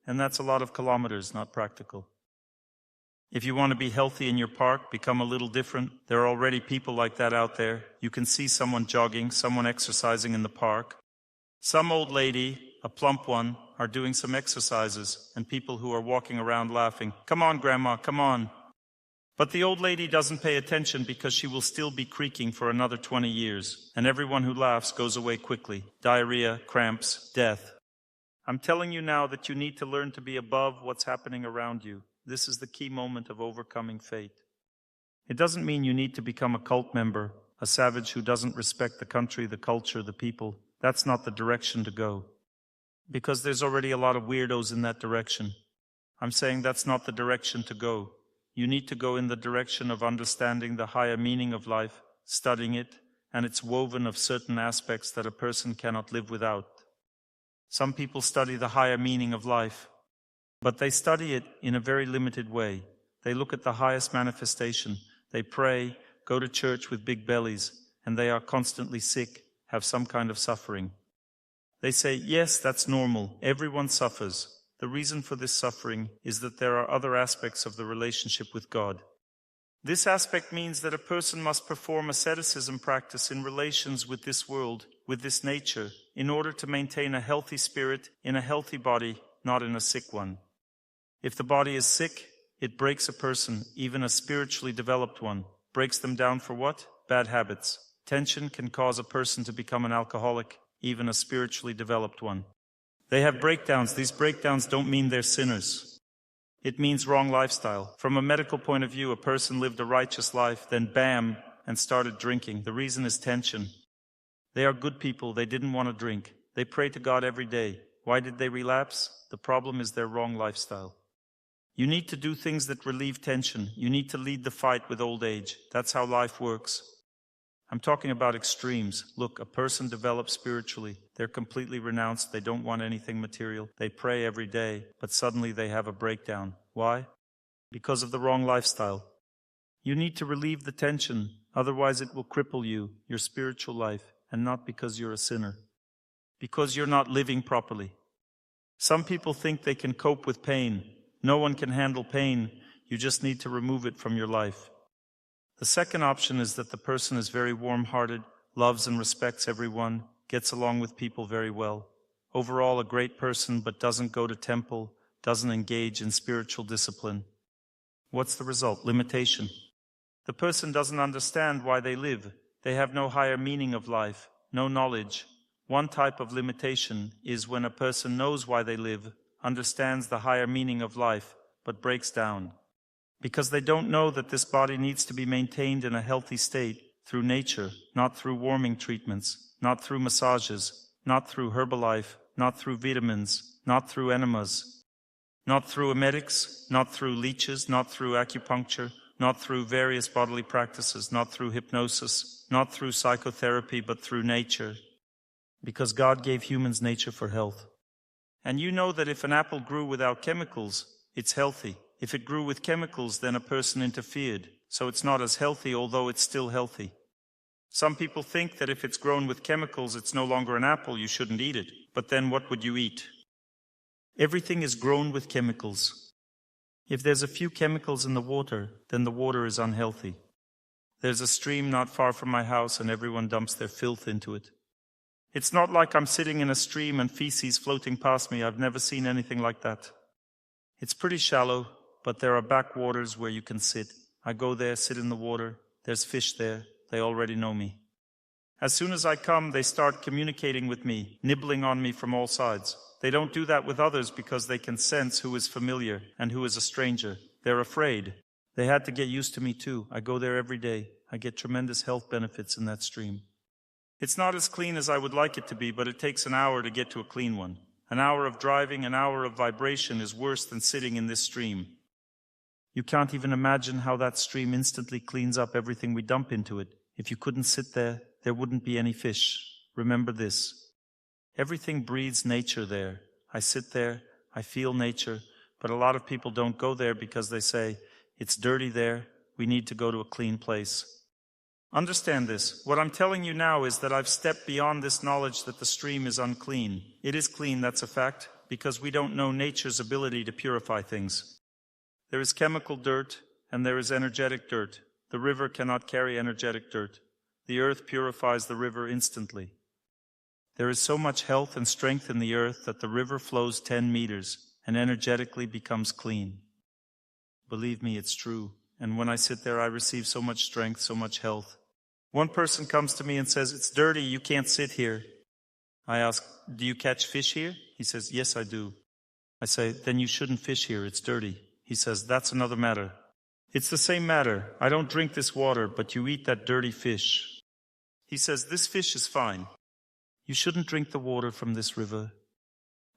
And that's a lot of kilometers, not practical. If you want to be healthy in your park, become a little different, there are already people like that out there. You can see someone jogging, someone exercising in the park. Some old lady, a plump one, are doing some exercises, and people who are walking around laughing, "Come on, Grandma, come on." But the old lady doesn't pay attention because she will still be creaking for another 20 years, and everyone who laughs goes away quickly. Diarrhea, cramps, death. I'm telling you now that you need to learn to be above what's happening around you. This is the key moment of overcoming fate. It doesn't mean you need to become a cult member, a savage who doesn't respect the country, the culture, the people. That's not the direction to go. Because there's already a lot of weirdos in that direction. I'm saying that's not the direction to go. You need to go in the direction of understanding the higher meaning of life, studying it, and it's woven of certain aspects that a person cannot live without. Some people study the higher meaning of life, but they study it in a very limited way. They look at the highest manifestation. They pray, go to church with big bellies, and they are constantly sick, have some kind of suffering. They say, yes, that's normal. Everyone suffers. The reason for this suffering is that there are other aspects of the relationship with God. This aspect means that a person must perform asceticism practice in relations with this world, with this nature, in order to maintain a healthy spirit in a healthy body, not in a sick one. If the body is sick, it breaks a person, even a spiritually developed one. Breaks them down for what? Bad habits. Tension can cause a person to become an alcoholic, even a spiritually developed one. They have breakdowns. These breakdowns don't mean they're sinners. It means wrong lifestyle. From a medical point of view, a person lived a righteous life, then bam, and started drinking. The reason is tension. They are good people. They didn't want to drink. They pray to God every day. Why did they relapse? The problem is their wrong lifestyle. You need to do things that relieve tension. You need to lead the fight with old age. That's how life works. I'm talking about extremes. Look, a person develops spiritually. They're completely renounced. They don't want anything material. They pray every day, but suddenly they have a breakdown. Why? Because of the wrong lifestyle. You need to relieve the tension. Otherwise it will cripple you, your spiritual life, and not because you're a sinner. Because you're not living properly. Some people think they can cope with pain. No one can handle pain. You just need to remove it from your life. The second option is that the person is very warm-hearted, loves and respects everyone, gets along with people very well. Overall, a great person, but doesn't go to temple, doesn't engage in spiritual discipline. What's the result? Limitation. The person doesn't understand why they live. They have no higher meaning of life, no knowledge. One type of limitation is when a person knows why they live, understands the higher meaning of life, but breaks down. Because they don't know that this body needs to be maintained in a healthy state through nature, not through warming treatments, not through massages, not through Herbalife, not through vitamins, not through enemas, not through emetics, not through leeches, not through acupuncture, not through various bodily practices, not through hypnosis, not through psychotherapy, but through nature. Because God gave humans nature for health. And you know that if an apple grew without chemicals, it's healthy. If it grew with chemicals, then a person interfered. So it's not as healthy, although it's still healthy. Some people think that if it's grown with chemicals, it's no longer an apple, you shouldn't eat it. But then what would you eat? Everything is grown with chemicals. If there's a few chemicals in the water, then the water is unhealthy. There's a stream not far from my house and everyone dumps their filth into it. It's not like I'm sitting in a stream and feces floating past me. I've never seen anything like that. It's pretty shallow, but there are backwaters where you can sit. I go there, sit in the water. There's fish there. They already know me. As soon as I come, they start communicating with me, nibbling on me from all sides. They don't do that with others because they can sense who is familiar and who is a stranger. They're afraid. They had to get used to me too. I go there every day. I get tremendous health benefits in that stream. It's not as clean as I would like it to be, but it takes an hour to get to a clean one. An hour of driving, an hour of vibration is worse than sitting in this stream. You can't even imagine how that stream instantly cleans up everything we dump into it. If you couldn't sit there, there wouldn't be any fish. Remember this. Everything breathes nature there. I sit there, I feel nature, but a lot of people don't go there because they say, it's dirty there, we need to go to a clean place. Understand this. What I'm telling you now is that I've stepped beyond this knowledge that the stream is unclean. It is clean, that's a fact, because we don't know nature's ability to purify things. There is chemical dirt and there is energetic dirt. The river cannot carry energetic dirt. The earth purifies the river instantly. There is so much health and strength in the earth that the river flows 10 meters and energetically becomes clean. Believe me, it's true. And when I sit there, I receive so much strength, so much health. One person comes to me and says, "It's dirty, you can't sit here." I ask, "Do you catch fish here?" He says, "Yes, I do." I say, "Then you shouldn't fish here, it's dirty." He says, "That's another matter." It's the same matter. I don't drink this water, but you eat that dirty fish. He says, "This fish is fine. You shouldn't drink the water from this river."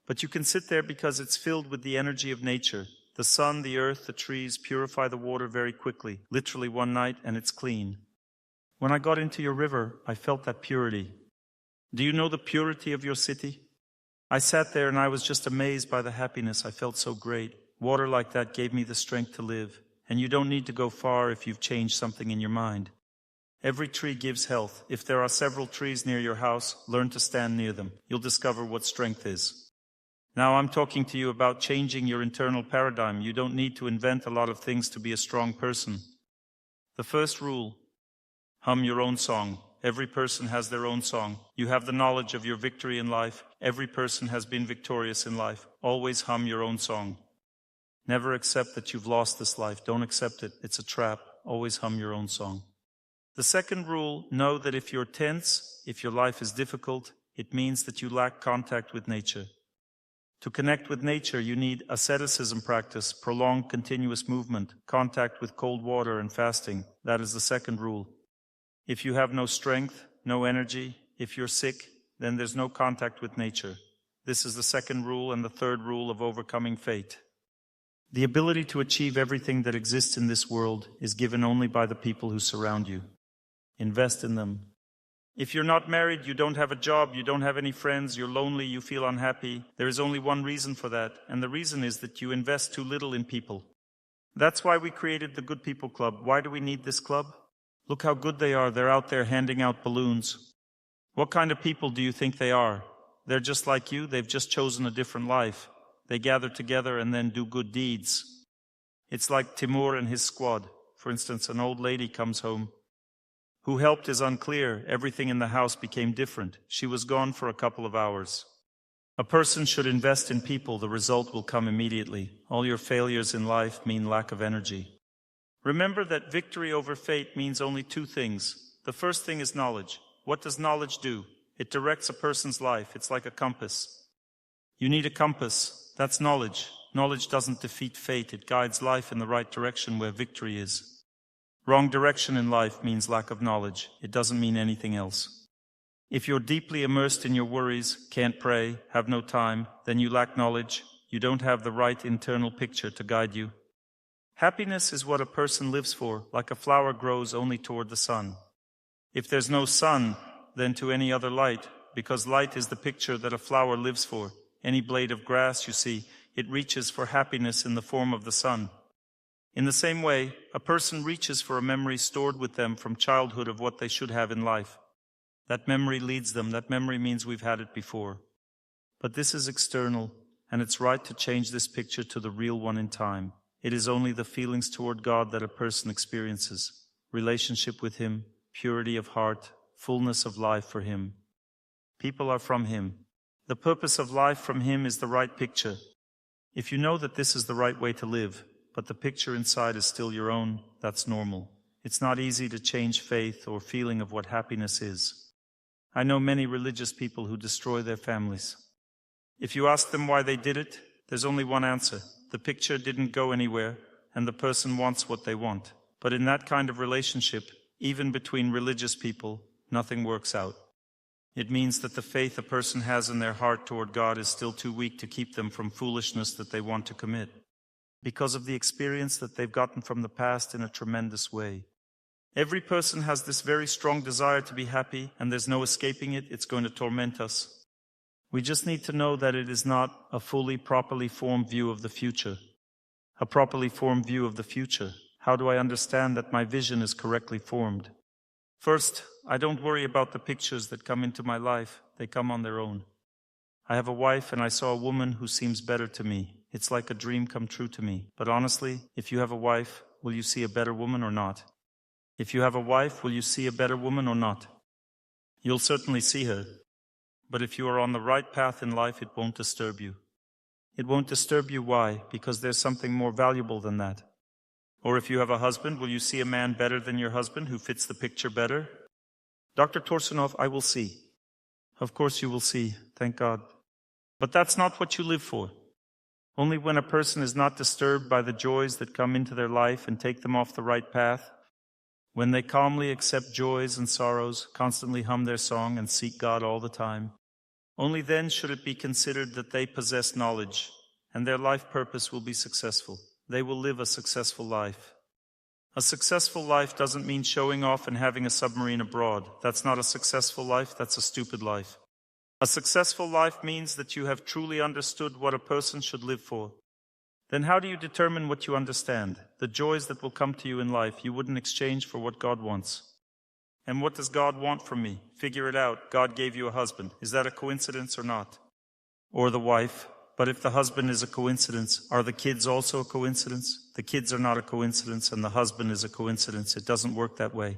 But you can sit there because it's filled with the energy of nature. The sun, the earth, the trees purify the water very quickly, literally one night, and it's clean. When I got into your river, I felt that purity. Do you know the purity of your city? I sat there and I was just amazed by the happiness. I felt so great. Water like that gave me the strength to live. And you don't need to go far if you've changed something in your mind. Every tree gives health. If there are several trees near your house, learn to stand near them. You'll discover what strength is. Now I'm talking to you about changing your internal paradigm. You don't need to invent a lot of things to be a strong person. The first rule: hum your own song. Every person has their own song. You have the knowledge of your victory in life. Every person has been victorious in life. Always hum your own song. Never accept that you've lost this life. Don't accept it. It's a trap. Always hum your own song. The second rule: know that if you're tense, if your life is difficult, it means that you lack contact with nature. To connect with nature, you need asceticism practice, prolonged continuous movement, contact with cold water and fasting. That is the second rule. If you have no strength, no energy, if you're sick, then there's no contact with nature. This is the second rule and the third rule of overcoming fate. The ability to achieve everything that exists in this world is given only by the people who surround you. Invest in them. If you're not married, you don't have a job, you don't have any friends, you're lonely, you feel unhappy, there is only one reason for that, and the reason is that you invest too little in people. That's why we created the Good People Club. Why do we need this club? Look how good they are. They're out there handing out balloons. What kind of people do you think they are? They're just like you. They've just chosen a different life. They gather together and then do good deeds. It's like Timur and his squad. For instance, an old lady comes home. Who helped is unclear. Everything in the house became different. She was gone for a couple of hours. A person should invest in people. The result will come immediately. All your failures in life mean lack of energy. Remember that victory over fate means only two things. The first thing is knowledge. What does knowledge do? It directs a person's life. It's like a compass. You need a compass. That's knowledge. Knowledge doesn't defeat fate. It guides life in the right direction where victory is. Wrong direction in life means lack of knowledge. It doesn't mean anything else. If you're deeply immersed in your worries, can't pray, have no time, then you lack knowledge. You don't have the right internal picture to guide you. Happiness is what a person lives for, like a flower grows only toward the sun. If there's no sun, then to any other light, because light is the picture that a flower lives for. Any blade of grass, you see, it reaches for happiness in the form of the sun. In the same way, a person reaches for a memory stored with them from childhood of what they should have in life. That memory leads them. That memory means we've had it before. But this is external, and it's right to change this picture to the real one in time. It is only the feelings toward God that a person experiences. Relationship with Him, purity of heart, fullness of life for Him. People are from Him. The purpose of life from Him is the right picture. If you know that this is the right way to live, but the picture inside is still your own, that's normal. It's not easy to change faith or feeling of what happiness is. I know many religious people who destroy their families. If you ask them why they did it, there's only one answer. The picture didn't go anywhere, and the person wants what they want. But in that kind of relationship, even between religious people, nothing works out. It means that the faith a person has in their heart toward God is still too weak to keep them from foolishness that they want to commit, because of the experience that they've gotten from the past in a tremendous way. Every person has this very strong desire to be happy, and there's no escaping it. It's going to torment us. We just need to know that it is not a fully, properly formed view of the future. A properly formed view of the future. How do I understand that my vision is correctly formed? First, I don't worry about the pictures that come into my life. They come on their own. I have a wife and I saw a woman who seems better to me. It's like a dream come true to me. But honestly, if you have a wife, will you see a better woman or not? If you have a wife, will you see a better woman or not? You'll certainly see her. But if you are on the right path in life, it won't disturb you. It won't disturb you. Why? Because there's something more valuable than that. Or if you have a husband, will you see a man better than your husband who fits the picture better? Dr. Torsunov, I will see. Of course you will see, thank God. But that's not what you live for. Only when a person is not disturbed by the joys that come into their life and take them off the right path, when they calmly accept joys and sorrows, constantly hum their song and seek God all the time, only then should it be considered that they possess knowledge, and their life purpose will be successful. They will live a successful life. A successful life doesn't mean showing off and having a submarine abroad. That's not a successful life, that's a stupid life. A successful life means that you have truly understood what a person should live for. Then how do you determine what you understand? The joys that will come to you in life, you wouldn't exchange for what God wants. And what does God want from me? Figure it out. God gave you a husband. Is that a coincidence or not? Or the wife? But if the husband is a coincidence, are the kids also a coincidence? The kids are not a coincidence, and the husband is a coincidence. It doesn't work that way.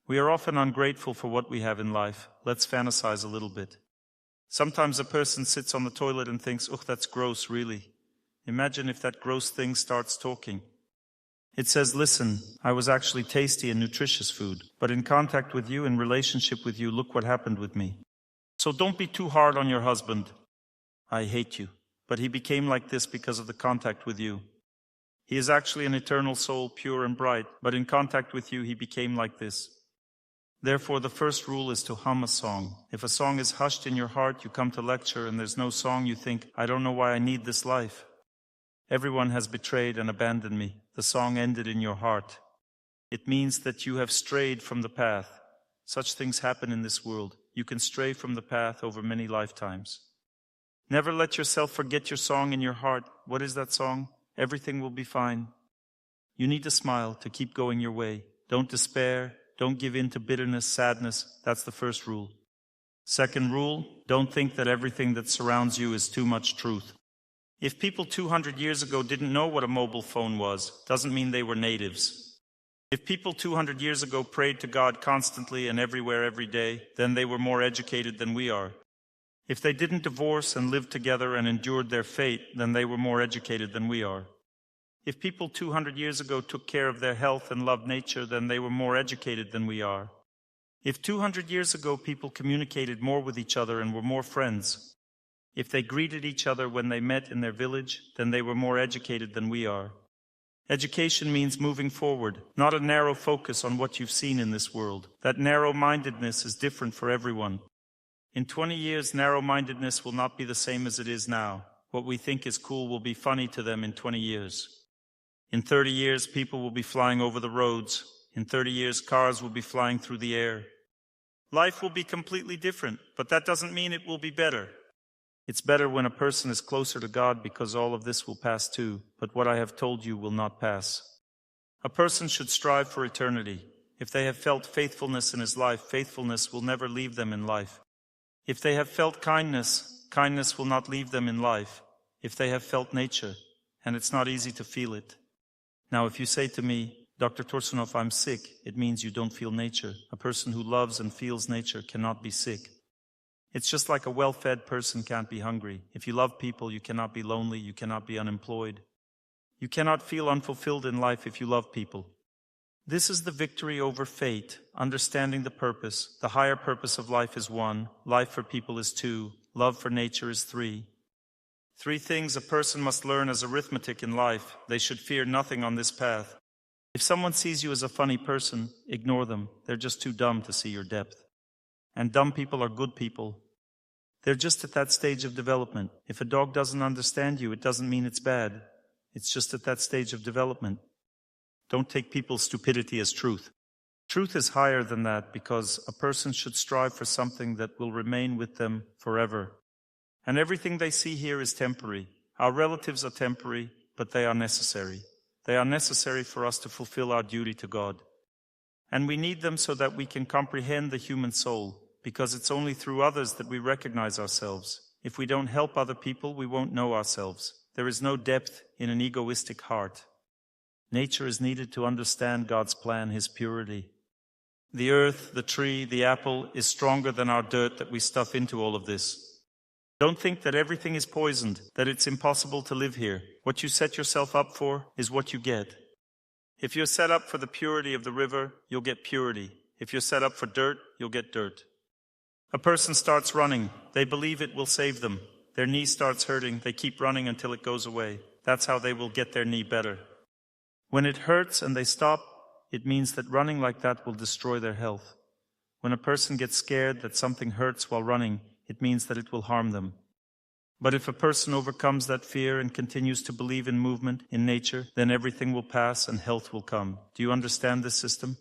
We are often ungrateful for what we have in life. Let's fantasize a little bit. Sometimes a person sits on the toilet and thinks, "Oh, that's gross, really." Imagine if that gross thing starts talking. It says, "Listen, I was actually tasty and nutritious food, but in contact with you, in relationship with you, look what happened with me. So don't be too hard on your husband. I hate you, but he became like this because of the contact with you. He is actually an eternal soul, pure and bright, but in contact with you, he became like this." Therefore, the first rule is to hum a song. If a song is hushed in your heart, you come to lecture and there's no song, you think, "I don't know why I need this life. Everyone has betrayed and abandoned me." The song ended in your heart. It means that you have strayed from the path. Such things happen in this world. You can stray from the path over many lifetimes. Never let yourself forget your song in your heart. What is that song? Everything will be fine. You need to smile to keep going your way. Don't despair. Don't give in to bitterness, sadness. That's the first rule. Second rule, don't think that everything that surrounds you is too much truth. If people 200 years ago didn't know what a mobile phone was, doesn't mean they were natives. If people 200 years ago prayed to God constantly and everywhere every day, then they were more educated than we are. If they didn't divorce and lived together and endured their fate, then they were more educated than we are. If people 200 years ago took care of their health and loved nature, then they were more educated than we are. If 200 years ago people communicated more with each other and were more friends, if they greeted each other when they met in their village, then they were more educated than we are. Education means moving forward, not a narrow focus on what you've seen in this world. That narrow-mindedness is different for everyone. In 20 years, narrow-mindedness will not be the same as it is now. What we think is cool will be funny to them in 20 years. In 30 years, people will be flying over the roads. In 30 years, cars will be flying through the air. Life will be completely different, but that doesn't mean it will be better. It's better when a person is closer to God because all of this will pass too, but what I have told you will not pass. A person should strive for eternity. If they have felt faithfulness in his life, faithfulness will never leave them in life. If they have felt kindness, kindness will not leave them in life. If they have felt nature, and it's not easy to feel it. Now, if you say to me, "Dr. Torsunov, I'm sick," it means you don't feel nature. A person who loves and feels nature cannot be sick. It's just like a well-fed person can't be hungry. If you love people, you cannot be lonely, you cannot be unemployed. You cannot feel unfulfilled in life if you love people. This is the victory over fate, understanding the purpose. The higher purpose of life is 1, life for people is 2, love for nature is 3. 3 things a person must learn as arithmetic in life. They should fear nothing on this path. If someone sees you as a funny person, ignore them. They're just too dumb to see your depth. And dumb people are good people. They're just at that stage of development. If a dog doesn't understand you, it doesn't mean it's bad. It's just at that stage of development. Don't take people's stupidity as truth. Truth is higher than that because a person should strive for something that will remain with them forever. And everything they see here is temporary. Our relatives are temporary, but they are necessary. They are necessary for us to fulfill our duty to God. And we need them so that we can comprehend the human soul, because it's only through others that we recognize ourselves. If we don't help other people, we won't know ourselves. There is no depth in an egoistic heart. Nature is needed to understand God's plan, His purity. The earth, the tree, the apple is stronger than our dirt that we stuff into all of this. Don't think that everything is poisoned, that it's impossible to live here. What you set yourself up for is what you get. If you're set up for the purity of the river, you'll get purity. If you're set up for dirt, you'll get dirt. A person starts running. They believe it will save them. Their knee starts hurting. They keep running until it goes away. That's how they will get their knee better. When it hurts and they stop, it means that running like that will destroy their health. When a person gets scared that something hurts while running, it means that it will harm them. But if a person overcomes that fear and continues to believe in movement, in nature, then everything will pass and health will come. Do you understand this system?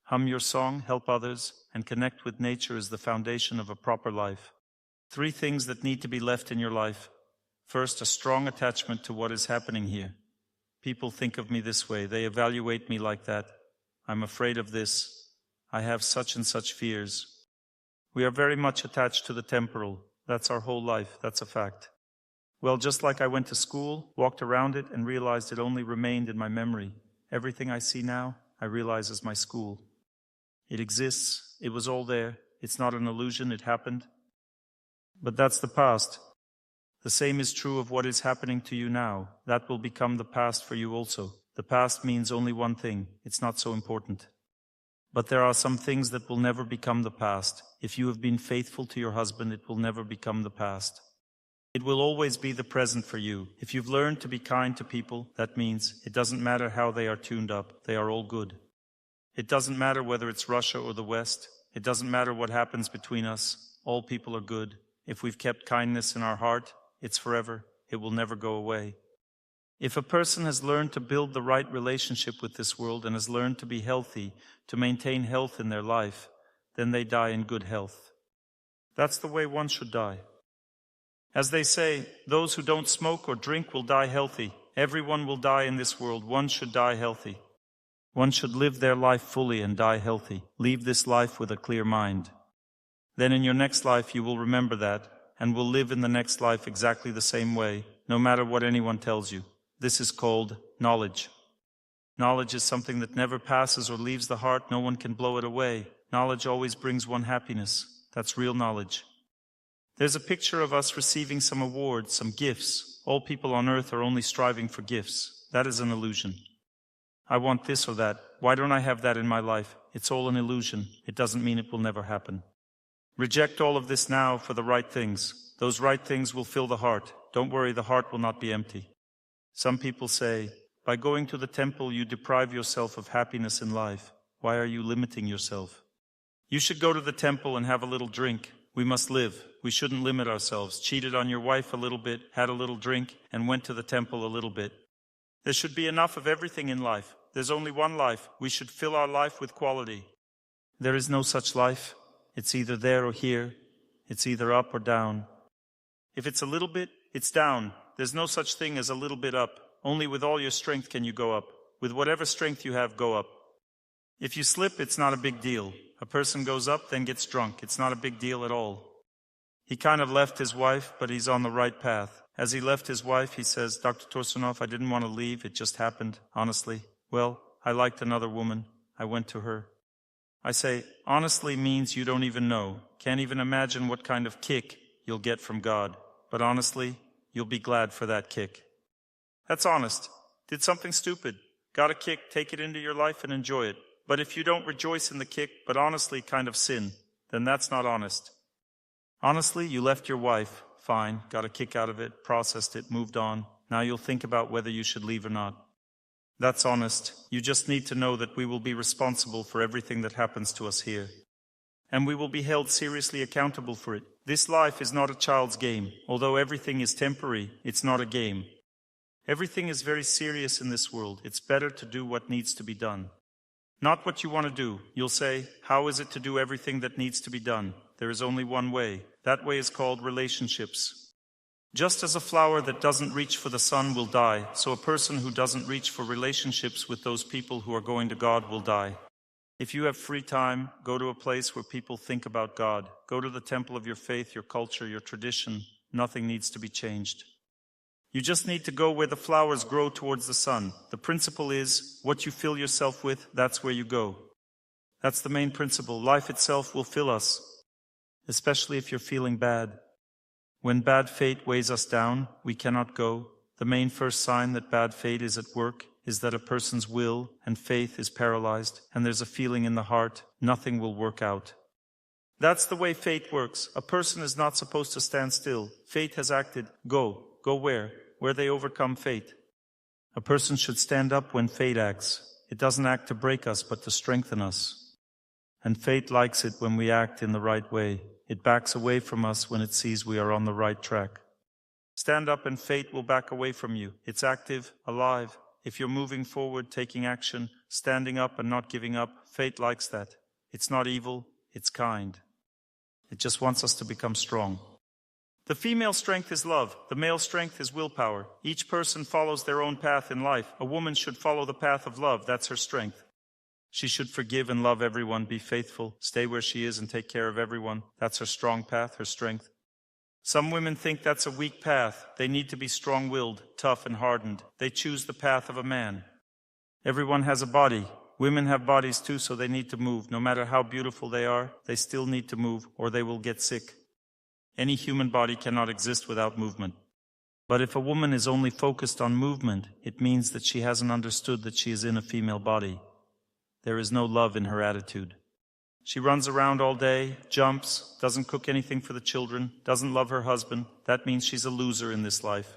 Hum your song, help others, and connect with nature is the foundation of a proper life. 3 things that need to be left in your life. First, a strong attachment to what is happening here. People think of me this way. They evaluate me like that. I'm afraid of this. I have such and such fears. We are very much attached to the temporal. That's our whole life. That's a fact. Well, just like I went to school, walked around it, and realized it only remained in my memory. Everything I see now, I realize is my school. It exists. It was all there. It's not an illusion. It happened. But that's the past. The same is true of what is happening to you now. That will become the past for you also. The past means only one thing. It's not so important. But there are some things that will never become the past. If you have been faithful to your husband, it will never become the past. It will always be the present for you. If you've learned to be kind to people, that means it doesn't matter how they are tuned up. They are all good. It doesn't matter whether it's Russia or the West. It doesn't matter what happens between us. All people are good. If we've kept kindness in our heart, it's forever. It will never go away. If a person has learned to build the right relationship with this world and has learned to be healthy, to maintain health in their life, then they die in good health. That's the way one should die. As they say, those who don't smoke or drink will die healthy. Everyone will die in this world. One should die healthy. One should live their life fully and die healthy. Leave this life with a clear mind. Then in your next life you will remember that and will live in the next life exactly the same way, no matter what anyone tells you. This is called knowledge. Knowledge is something that never passes or leaves the heart. No one can blow it away. Knowledge always brings one happiness. That's real knowledge. There's a picture of us receiving some awards, some gifts. All people on earth are only striving for gifts. That is an illusion. I want this or that. Why don't I have that in my life? It's all an illusion. It doesn't mean it will never happen. Reject all of this now for the right things. Those right things will fill the heart. Don't worry, the heart will not be empty. Some people say, by going to the temple you deprive yourself of happiness in life. Why are you limiting yourself? You should go to the temple and have a little drink. We must live. We shouldn't limit ourselves. Cheated on your wife a little bit, had a little drink, and went to the temple a little bit. There should be enough of everything in life. There's only one life. We should fill our life with quality. There is no such life. It's either there or here. It's either up or down. If it's a little bit, it's down. There's no such thing as a little bit up. Only with all your strength can you go up. With whatever strength you have, go up. If you slip, it's not a big deal. A person goes up, then gets drunk. It's not a big deal at all. He kind of left his wife, but he's on the right path. As he left his wife, he says, Dr. Torsunov, I didn't want to leave. It just happened, honestly. Well, I liked another woman. I went to her. I say, honestly means you don't even know. Can't even imagine what kind of kick you'll get from God. But honestly, you'll be glad for that kick. That's honest. Did something stupid. Got a kick, take it into your life and enjoy it. But if you don't rejoice in the kick, but honestly kind of sin, then that's not honest. Honestly, you left your wife. Fine, got a kick out of it, processed it, moved on. Now you'll think about whether you should leave or not. That's honest. You just need to know that we will be responsible for everything that happens to us here. And we will be held seriously accountable for it. This life is not a child's game. Although everything is temporary, it's not a game. Everything is very serious in this world. It's better to do what needs to be done. Not what you want to do. You'll say, how is it to do everything that needs to be done? There is only one way. That way is called relationships. Just as a flower that doesn't reach for the sun will die, so a person who doesn't reach for relationships with those people who are going to God will die. If you have free time, go to a place where people think about God. Go to the temple of your faith, your culture, your tradition. Nothing needs to be changed. You just need to go where the flowers grow towards the sun. The principle is, what you fill yourself with, that's where you go. That's the main principle. Life itself will fill us, especially if you're feeling bad. When bad fate weighs us down, we cannot go. The main first sign that bad fate is at work is that a person's will and faith is paralyzed, and there's a feeling in the heart, nothing will work out. That's the way fate works. A person is not supposed to stand still. Fate has acted. Go. Go where? Where they overcome fate. A person should stand up when fate acts. It doesn't act to break us, but to strengthen us. And fate likes it when we act in the right way. It backs away from us when it sees we are on the right track. Stand up and fate will back away from you. It's active, alive. If you're moving forward, taking action, standing up and not giving up, fate likes that. It's not evil, it's kind. It just wants us to become strong. The female strength is love. The male strength is willpower. Each person follows their own path in life. A woman should follow the path of love. That's her strength. She should forgive and love everyone, be faithful, stay where she is and take care of everyone. That's her strong path, her strength. Some women think that's a weak path. They need to be strong-willed, tough and hardened. They choose the path of a man. Everyone has a body. Women have bodies too, so they need to move. No matter how beautiful they are, they still need to move or they will get sick. Any human body cannot exist without movement. But if a woman is only focused on movement, it means that she hasn't understood that she is in a female body. There is no love in her attitude. She runs around all day, jumps, doesn't cook anything for the children, doesn't love her husband. That means she's a loser in this life.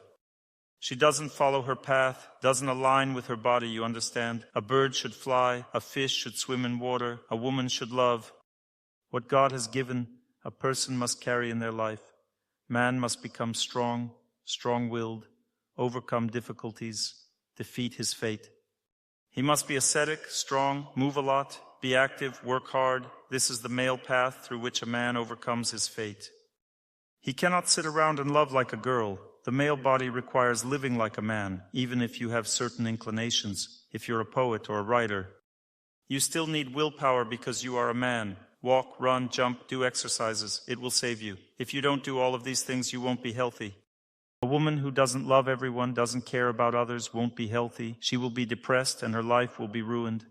She doesn't follow her path, doesn't align with her body, you understand? A bird should fly, a fish should swim in water, a woman should love. What God has given, a person must carry in their life. Man must become strong, strong-willed, overcome difficulties, defeat his fate. He must be ascetic, strong, move a lot, be active, work hard. This is the male path through which a man overcomes his fate. He cannot sit around and love like a girl. The male body requires living like a man, even if you have certain inclinations. If you're a poet or a writer, you still need willpower because you are a man. Walk, run, jump, do exercises. It will save you. If you don't do all of these things, you won't be healthy. A woman who doesn't love everyone, doesn't care about others, won't be healthy. She will be depressed and her life will be ruined.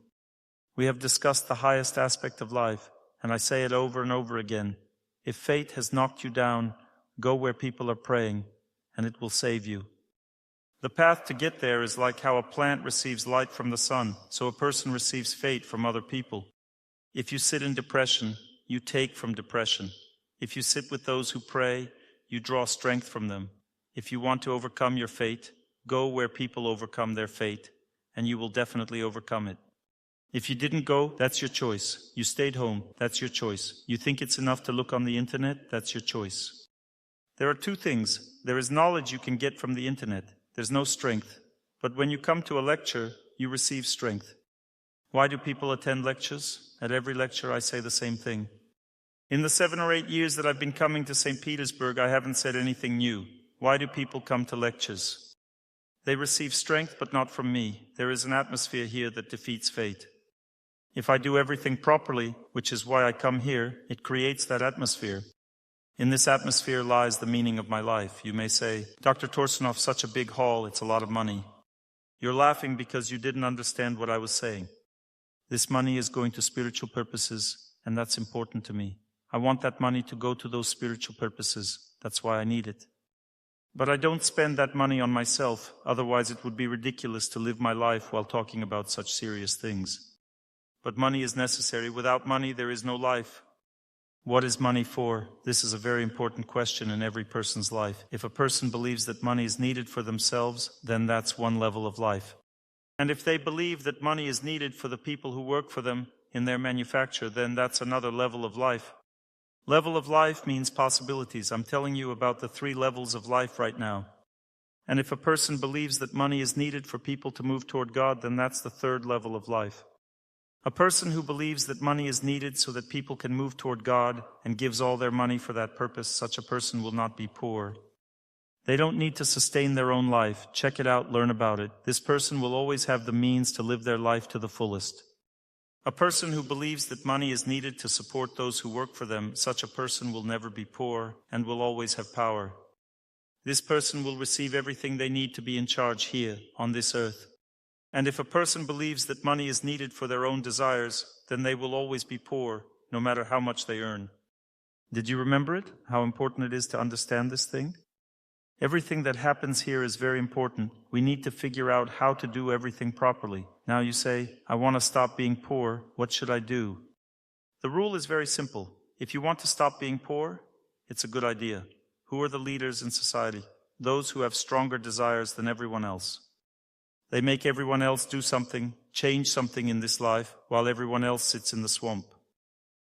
We have discussed the highest aspect of life, and I say it over and over again. If fate has knocked you down, go where people are praying, and it will save you. The path to get there is like how a plant receives light from the sun, so a person receives fate from other people. If you sit in depression, you take from depression. If you sit with those who pray, you draw strength from them. If you want to overcome your fate, go where people overcome their fate, and you will definitely overcome it. If you didn't go, that's your choice. You stayed home, that's your choice. You think it's enough to look on the internet, that's your choice. There are two things. There is knowledge you can get from the internet. There's no strength. But when you come to a lecture, you receive strength. Why do people attend lectures? At every lecture I say the same thing. In the 7 or 8 years that I've been coming to St. Petersburg, I haven't said anything new. Why do people come to lectures? They receive strength, but not from me. There is an atmosphere here that defeats fate. If I do everything properly, which is why I come here, it creates that atmosphere. In this atmosphere lies the meaning of my life. You may say, Dr. Torsunov, such a big hall, it's a lot of money. You're laughing because you didn't understand what I was saying. This money is going to spiritual purposes, and that's important to me. I want that money to go to those spiritual purposes. That's why I need it. But I don't spend that money on myself, otherwise it would be ridiculous to live my life while talking about such serious things. But money is necessary. Without money, there is no life. What is money for? This is a very important question in every person's life. If a person believes that money is needed for themselves, then that's one level of life. And if they believe that money is needed for the people who work for them in their manufacture, then that's another level of life. Level of life means possibilities. I'm telling you about the 3 levels of life right now. And if a person believes that money is needed for people to move toward God, then that's the 3rd level of life. A person who believes that money is needed so that people can move toward God and gives all their money for that purpose, such a person will not be poor. They don't need to sustain their own life. Check it out, learn about it. This person will always have the means to live their life to the fullest. A person who believes that money is needed to support those who work for them, such a person will never be poor and will always have power. This person will receive everything they need to be in charge here, on this earth. And if a person believes that money is needed for their own desires, then they will always be poor, no matter how much they earn. Did you remember it? How important it is to understand this thing? Everything that happens here is very important. We need to figure out how to do everything properly. Now you say, I want to stop being poor. What should I do? The rule is very simple. If you want to stop being poor, it's a good idea. Who are the leaders in society? Those who have stronger desires than everyone else. They make everyone else do something, change something in this life, while everyone else sits in the swamp.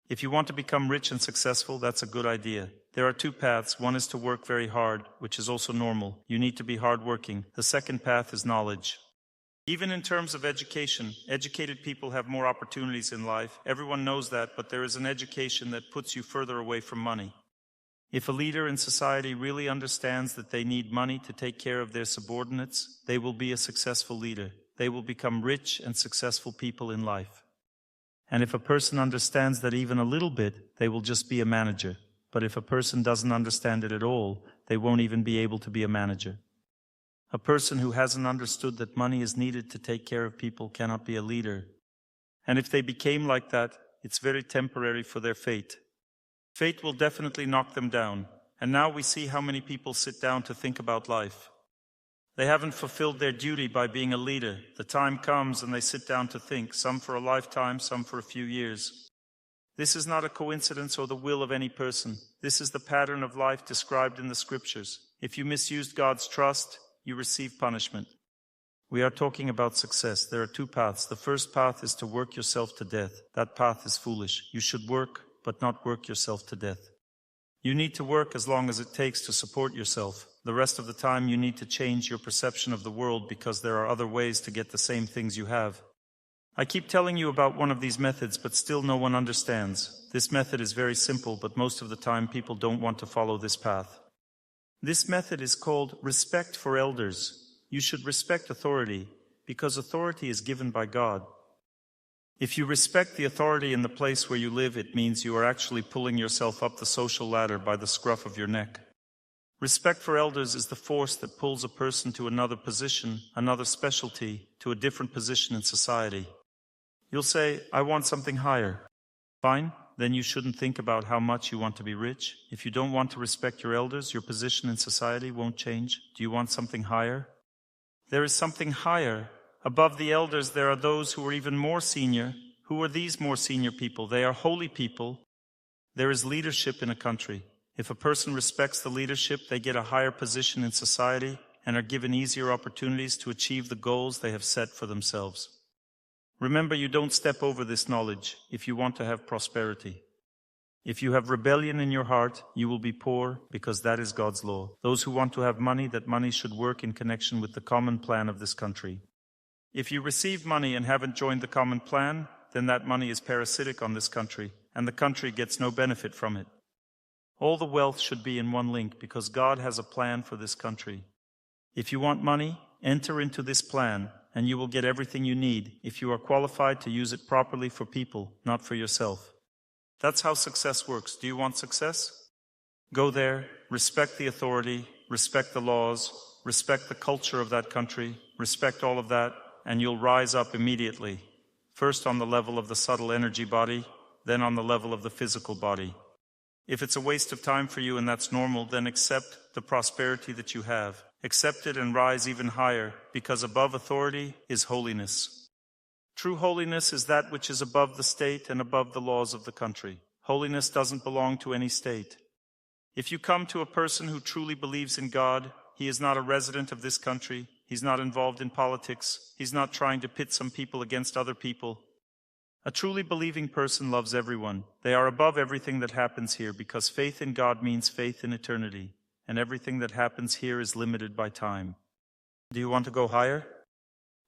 If you want to become rich and successful, that's a good idea. There are two paths. One is to work very hard, which is also normal. You need to be hardworking. The second path is knowledge. Even in terms of education, educated people have more opportunities in life. Everyone knows that, but there is an education that puts you further away from money. If a leader in society really understands that they need money to take care of their subordinates, they will be a successful leader. They will become rich and successful people in life. And if a person understands that even a little bit, they will just be a manager. But if a person doesn't understand it at all, they won't even be able to be a manager. A person who hasn't understood that money is needed to take care of people cannot be a leader. And if they became like that, it's very temporary for their fate. Fate will definitely knock them down. And now we see how many people sit down to think about life. They haven't fulfilled their duty by being a leader. The time comes and they sit down to think, some for a lifetime, some for a few years. This is not a coincidence or the will of any person. This is the pattern of life described in the scriptures. If you misused God's trust, you receive punishment. We are talking about success. There are two paths. The first path is to work yourself to death. That path is foolish. You should work, but not work yourself to death. You need to work as long as it takes to support yourself. The rest of the time you need to change your perception of the world because there are other ways to get the same things you have. I keep telling you about one of these methods, but still no one understands. This method is very simple, but most of the time people don't want to follow this path. This method is called respect for elders. You should respect authority, because authority is given by God. If you respect the authority in the place where you live, it means you are actually pulling yourself up the social ladder by the scruff of your neck. Respect for elders is the force that pulls a person to another position, another specialty, to a different position in society. You'll say, I want something higher. Fine, then you shouldn't think about how much you want to be rich. If you don't want to respect your elders, your position in society won't change. Do you want something higher? There is something higher. Above the elders, there are those who are even more senior. Who are these more senior people? They are holy people. There is leadership in a country. If a person respects the leadership, they get a higher position in society and are given easier opportunities to achieve the goals they have set for themselves. Remember, you don't step over this knowledge if you want to have prosperity. If you have rebellion in your heart, you will be poor, because that is God's law. Those who want to have money, that money should work in connection with the common plan of this country. If you receive money and haven't joined the common plan, then that money is parasitic on this country, and the country gets no benefit from it. All the wealth should be in one link, because God has a plan for this country. If you want money, enter into this plan, and you will get everything you need if you are qualified to use it properly for people, not for yourself. That's how success works. Do you want success? Go there, respect the authority, respect the laws, respect the culture of that country, respect all of that, and you'll rise up immediately. First on the level of the subtle energy body, then on the level of the physical body. If it's a waste of time for you and that's normal, then accept the prosperity that you have. Accept it and rise even higher, because above authority is holiness. True holiness is that which is above the state and above the laws of the country. Holiness doesn't belong to any state. If you come to a person who truly believes in God, he is not a resident of this country, he's not involved in politics, he's not trying to pit some people against other people. A truly believing person loves everyone. They are above everything that happens here, because faith in God means faith in eternity, and everything that happens here is limited by time. Do you want to go higher?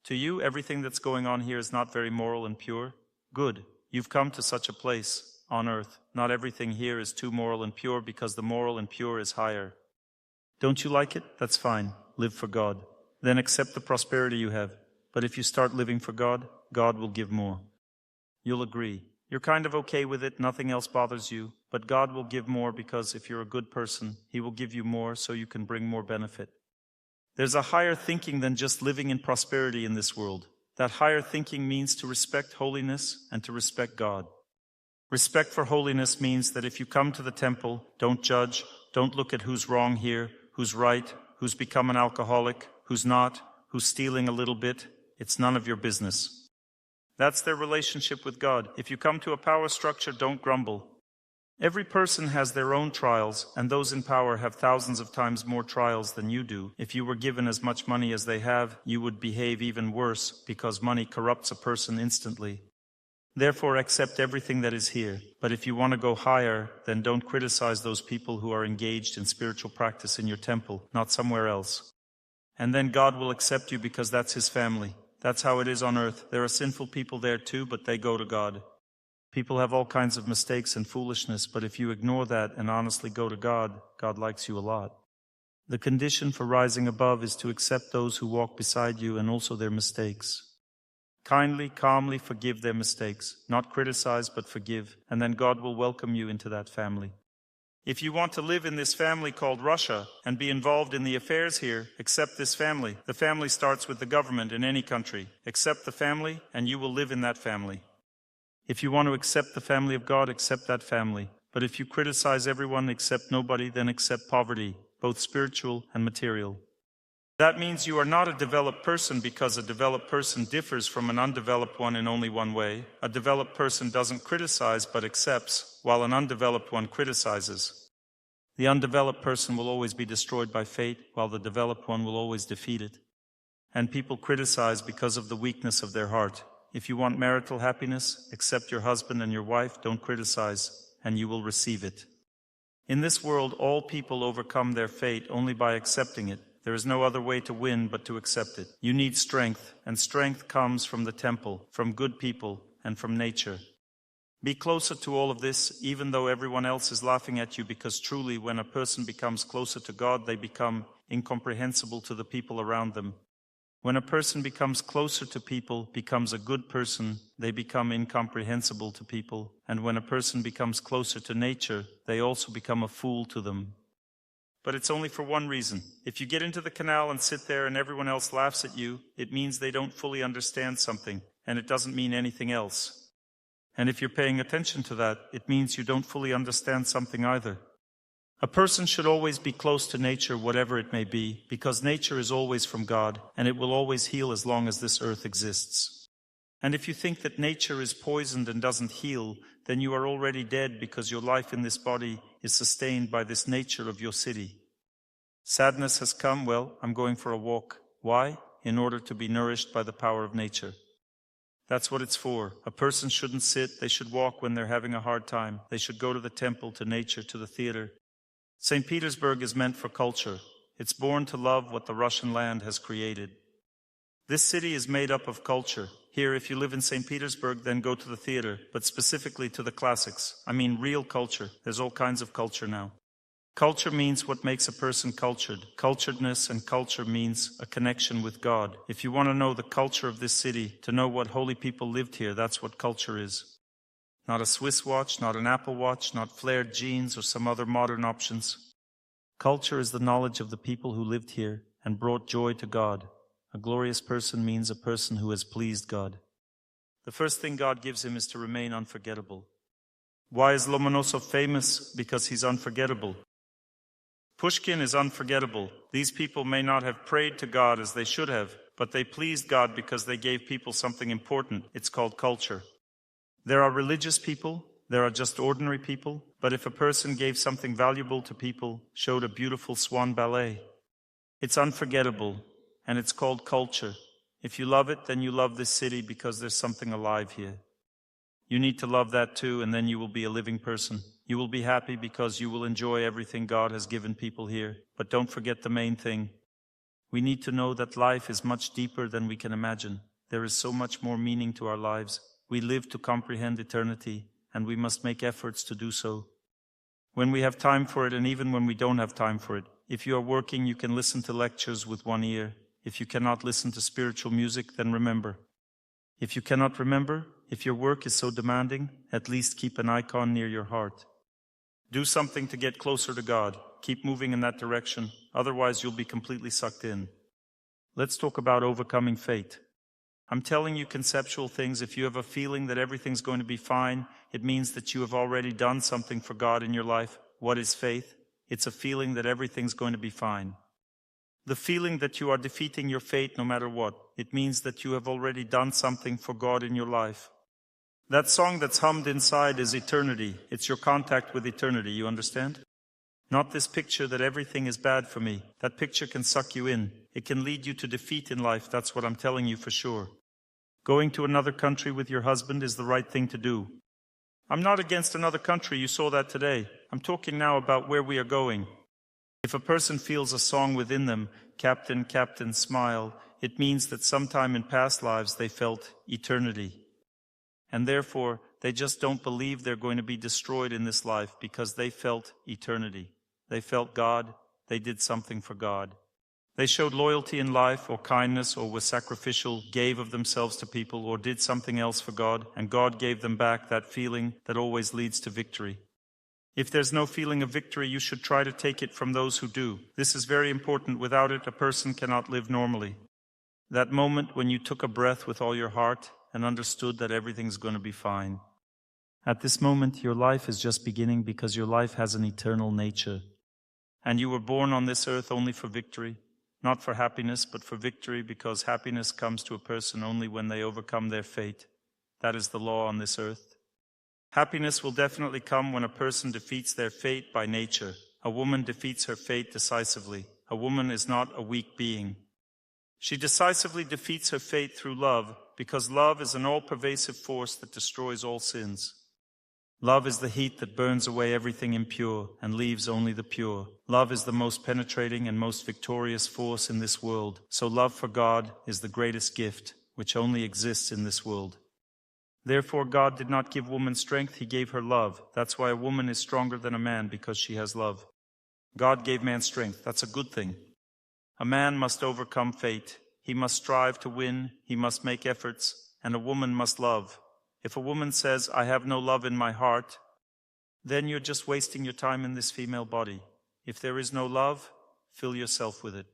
To you, everything that's going on here is not very moral and pure. Good. You've come to such a place on earth. Not everything here is too moral and pure, because the moral and pure is higher. Don't you like it? That's fine. Live for God. Then accept the prosperity you have. But if you start living for God, God will give more. You'll agree. You're kind of okay with it, nothing else bothers you, but God will give more because if you're a good person, He will give you more so you can bring more benefit. There's a higher thinking than just living in prosperity in this world. That higher thinking means to respect holiness and to respect God. Respect for holiness means that if you come to the temple, don't judge, don't look at who's wrong here, who's right, who's become an alcoholic, who's not, who's stealing a little bit. It's none of your business. That's their relationship with God. If you come to a power structure, don't grumble. Every person has their own trials, and those in power have thousands of times more trials than you do. If you were given as much money as they have, you would behave even worse because money corrupts a person instantly. Therefore, accept everything that is here. But if you want to go higher, then don't criticize those people who are engaged in spiritual practice in your temple, not somewhere else. And then God will accept you because that's His family. That's how it is on earth. There are sinful people there too, but they go to God. People have all kinds of mistakes and foolishness, but if you ignore that and honestly go to God, God likes you a lot. The condition for rising above is to accept those who walk beside you and also their mistakes. Kindly, calmly forgive their mistakes. Not criticize, but forgive, and then God will welcome you into that family. If you want to live in this family called Russia and be involved in the affairs here, accept this family. The family starts with the government in any country. Accept the family, and you will live in that family. If you want to accept the family of God, accept that family. But if you criticize everyone, accept nobody, then accept poverty, both spiritual and material. That means you are not a developed person because a developed person differs from an undeveloped one in only one way. A developed person doesn't criticize but accepts, while an undeveloped one criticizes. The undeveloped person will always be destroyed by fate, while the developed one will always defeat it. And people criticize because of the weakness of their heart. If you want marital happiness, accept your husband and your wife, don't criticize, and you will receive it. In this world, all people overcome their fate only by accepting it. There is no other way to win but to accept it. You need strength, and strength comes from the temple, from good people, and from nature. Be closer to all of this, even though everyone else is laughing at you, because truly, when a person becomes closer to God, they become incomprehensible to the people around them. When a person becomes closer to people, becomes a good person, they become incomprehensible to people. And when a person becomes closer to nature, they also become a fool to them. But it's only for one reason. If you get into the canal and sit there and everyone else laughs at you, it means they don't fully understand something, and it doesn't mean anything else. And if you're paying attention to that, it means you don't fully understand something either. A person should always be close to nature, whatever it may be, because nature is always from God, and it will always heal as long as this earth exists. And if you think that nature is poisoned and doesn't heal, then you are already dead because your life in this body is sustained by this nature of your city. Sadness has come, well, I'm going for a walk. Why? In order to be nourished by the power of nature. That's what it's for. A person shouldn't sit, they should walk when they're having a hard time. They should go to the temple, to nature, to the theater. St. Petersburg is meant for culture. It's born to love what the Russian land has created. This city is made up of culture. Here, if you live in St. Petersburg, then go to the theater, but specifically to the classics. I mean real culture. There's all kinds of culture now. Culture means what makes a person cultured. Culturedness and culture means a connection with God. If you want to know the culture of this city, to know what holy people lived here, that's what culture is. Not a Swiss watch, not an Apple watch, not flared jeans or some other modern options. Culture is the knowledge of the people who lived here and brought joy to God. A glorious person means a person who has pleased God. The first thing God gives him is to remain unforgettable. Why is Lomonosov famous? Because he's unforgettable. Pushkin is unforgettable. These people may not have prayed to God as they should have, but they pleased God because they gave people something important. It's called culture. There are religious people, there are just ordinary people, but if a person gave something valuable to people, showed a beautiful swan ballet, it's unforgettable, and it's called culture. If you love it, then you love this city because there's something alive here. You need to love that too, and then you will be a living person. You will be happy because you will enjoy everything God has given people here. But don't forget the main thing. We need to know that life is much deeper than we can imagine. There is so much more meaning to our lives. We live to comprehend eternity, and we must make efforts to do so. When we have time for it, and even when we don't have time for it. If you are working, you can listen to lectures with one ear. If you cannot listen to spiritual music, then remember. If you cannot remember, If your work is so demanding, at least keep an icon near your heart. Do something to get closer to God. Keep moving in that direction, otherwise you'll be completely sucked in. Let's talk about overcoming fate. I'm telling you conceptual things. If you have a feeling that everything's going to be fine, it means that you have already done something for God in your life. What is faith? It's a feeling that everything's going to be fine. The feeling that you are defeating your fate no matter what. It means that you have already done something for God in your life. That song that's hummed inside is eternity. It's your contact with eternity, you understand? Not this picture that everything is bad for me. That picture can suck you in. It can lead you to defeat in life, that's what I'm telling you for sure. Going to another country with your husband is the right thing to do. I'm not against another country, you saw that today. I'm talking now about where we are going. If a person feels a song within them, Captain, Captain, smile, it means that sometime in past lives they felt eternity. And therefore, they just don't believe they're going to be destroyed in this life because they felt eternity. They felt God. They did something for God. They showed loyalty in life or kindness or were sacrificial, gave of themselves to people or did something else for God, and God gave them back that feeling that always leads to victory. If there's no feeling of victory, you should try to take it from those who do. This is very important. Without it, a person cannot live normally. That moment when you took a breath with all your heart and understood that everything's going to be fine. At this moment, your life is just beginning because your life has an eternal nature. And you were born on this earth only for victory, not for happiness, but for victory, because happiness comes to a person only when they overcome their fate. That is the law on this earth. Happiness will definitely come when a person defeats their fate by nature. A woman defeats her fate decisively. A woman is not a weak being. She decisively defeats her fate through love, because love is an all-pervasive force that destroys all sins. Love is the heat that burns away everything impure and leaves only the pure. Love is the most penetrating and most victorious force in this world. So love for God is the greatest gift, which only exists in this world. Therefore, God did not give woman strength, He gave her love. That's why a woman is stronger than a man, because she has love. God gave man strength. That's a good thing. A man must overcome fate. He must strive to win. He must make efforts. And a woman must love. If a woman says, I have no love in my heart, then you're just wasting your time in this female body. If there is no love, fill yourself with it.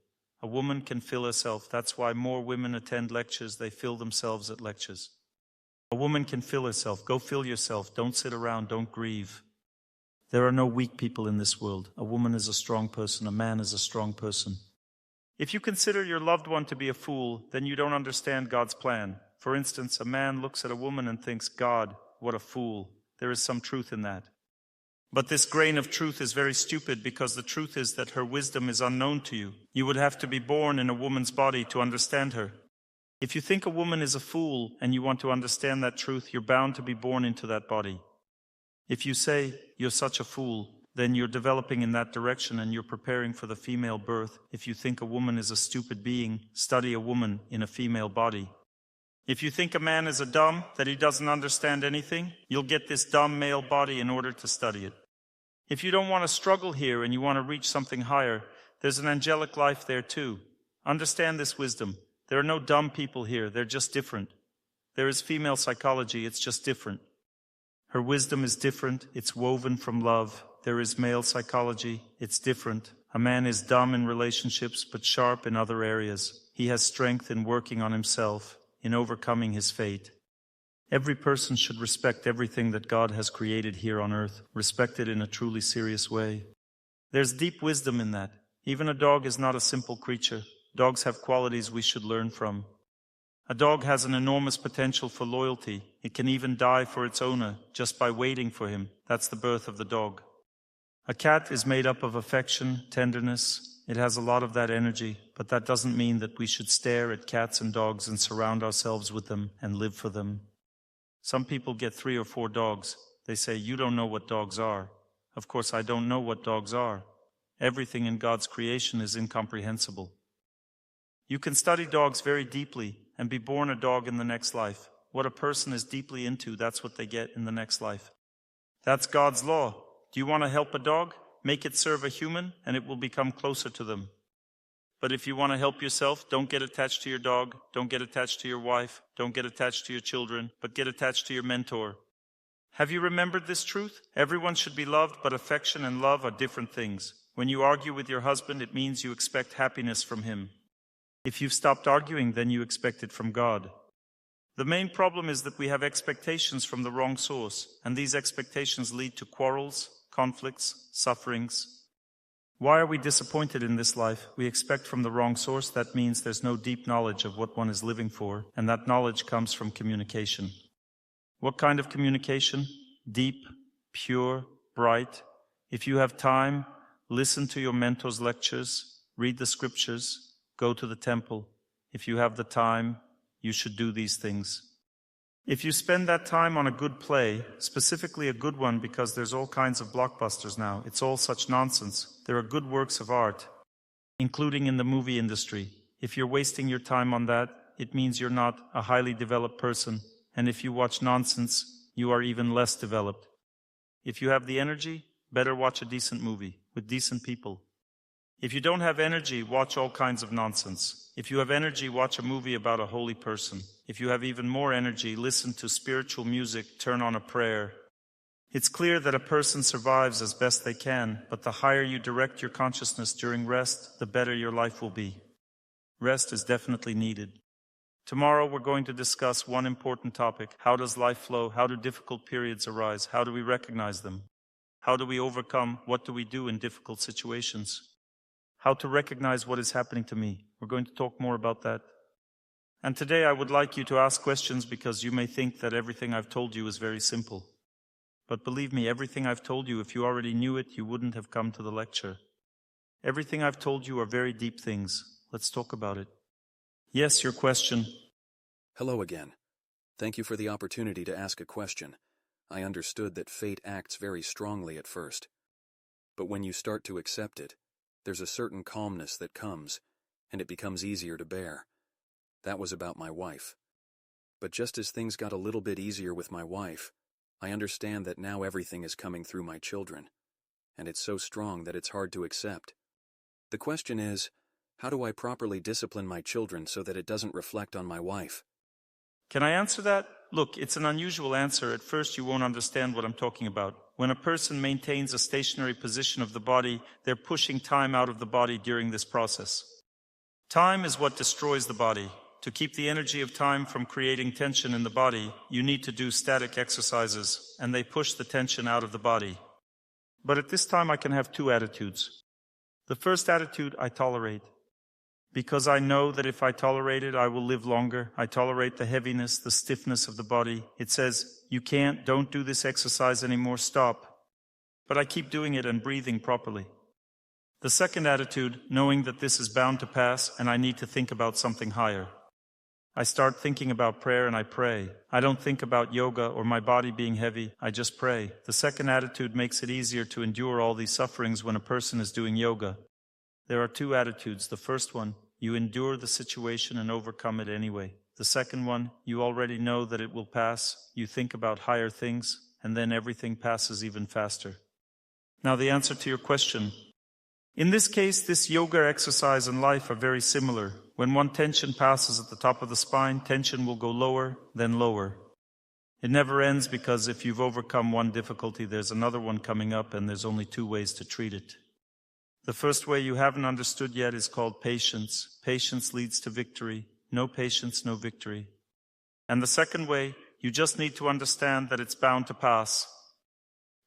A woman can fill herself. That's why more women attend lectures. They fill themselves at lectures. A woman can fill herself. Go fill yourself. Don't sit around. Don't grieve. There are no weak people in this world. A woman is a strong person. A man is a strong person. If you consider your loved one to be a fool, then you don't understand God's plan. For instance, a man looks at a woman and thinks, God, what a fool. There is some truth in that. But this grain of truth is very stupid, because the truth is that her wisdom is unknown to you. You would have to be born in a woman's body to understand her. If you think a woman is a fool and you want to understand that truth, you're bound to be born into that body. If you say, you're such a fool, then you're developing in that direction and you're preparing for the female birth. If you think a woman is a stupid being, study a woman in a female body. If you think a man is a dumb, that he doesn't understand anything, you'll get this dumb male body in order to study it. If you don't want to struggle here and you want to reach something higher, there's an angelic life there too. Understand this wisdom. There are no dumb people here, they're just different. There is female psychology, it's just different. Her wisdom is different, it's woven from love. There is male psychology, it's different. A man is dumb in relationships, but sharp in other areas. He has strength in working on himself, in overcoming his fate. Every person should respect everything that God has created here on earth, respect it in a truly serious way. There's deep wisdom in that. Even a dog is not a simple creature. Dogs have qualities we should learn from. A dog has an enormous potential for loyalty. It can even die for its owner just by waiting for him. That's the birth of the dog. A cat is made up of affection, tenderness. It has a lot of that energy, but that doesn't mean that we should stare at cats and dogs and surround ourselves with them and live for them. Some people get 3 or 4 dogs. They say, you don't know what dogs are. Of course, I don't know what dogs are. Everything in God's creation is incomprehensible. You can study dogs very deeply and be born a dog in the next life. What a person is deeply into, that's what they get in the next life. That's God's law. Do you want to help a dog? Make it serve a human, and it will become closer to them. But if you want to help yourself, don't get attached to your dog, don't get attached to your wife, don't get attached to your children, but get attached to your mentor. Have you remembered this truth? Everyone should be loved, but affection and love are different things. When you argue with your husband, it means you expect happiness from him. If you've stopped arguing, then you expect it from God. The main problem is that we have expectations from the wrong source, and these expectations lead to quarrels, conflicts, sufferings. Why are we disappointed in this life? We expect from the wrong source. That means there's no deep knowledge of what one is living for, and that knowledge comes from communication. What kind of communication? Deep, pure, bright. If you have time, listen to your mentor's lectures, read the scriptures, go to the temple. If you have the time, you should do these things. If you spend that time on a good play, specifically a good one because there's all kinds of blockbusters now, it's all such nonsense. There are good works of art, including in the movie industry. If you're wasting your time on that, it means you're not a highly developed person. And if you watch nonsense, you are even less developed. If you have the energy, better watch a decent movie with decent people. If you don't have energy, watch all kinds of nonsense. If you have energy, watch a movie about a holy person. If you have even more energy, listen to spiritual music, turn on a prayer. It's clear that a person survives as best they can, but the higher you direct your consciousness during rest, the better your life will be. Rest is definitely needed. Tomorrow we're going to discuss one important topic. How does life flow? How do difficult periods arise? How do we recognize them? How do we overcome? What do we do in difficult situations? How to recognize what is happening to me. We're going to talk more about that. And today I would like you to ask questions because you may think that everything I've told you is very simple. But believe me, everything I've told you, if you already knew it, you wouldn't have come to the lecture. Everything I've told you are very deep things. Let's talk about it. Yes, your question. Hello again. Thank you for the opportunity to ask a question. I understood that fate acts very strongly at first. But when you start to accept it, there's a certain calmness that comes, and it becomes easier to bear. That was about my wife. But just as things got a little bit easier with my wife, I understand that now everything is coming through my children, and it's so strong that it's hard to accept. The question is, how do I properly discipline my children so that it doesn't reflect on my wife? Can I answer that? Look, it's an unusual answer. At first you won't understand what I'm talking about. When a person maintains a stationary position of the body, they're pushing time out of the body during this process. Time is what destroys the body. To keep the energy of time from creating tension in the body, you need to do static exercises, and they push the tension out of the body. But at this time I can have two attitudes. The first attitude, I tolerate. Because I know that if I tolerate it, I will live longer. I tolerate the heaviness, the stiffness of the body. It says, you can't, don't do this exercise anymore, stop. But I keep doing it and breathing properly. The second attitude, knowing that this is bound to pass and I need to think about something higher. I start thinking about prayer and I pray. I don't think about yoga or my body being heavy, I just pray. The second attitude makes it easier to endure all these sufferings when a person is doing yoga. There are two attitudes. The first one, you endure the situation and overcome it anyway. The second one, you already know that it will pass, you think about higher things, and then everything passes even faster. Now the answer to your question. In this case, this yoga exercise and life are very similar. When one tension passes at the top of the spine, tension will go lower, then lower. It never ends because if you've overcome one difficulty, there's another one coming up and there's only two ways to treat it. The first way you haven't understood yet is called patience. Patience leads to victory. No patience, no victory. And the second way, you just need to understand that it's bound to pass.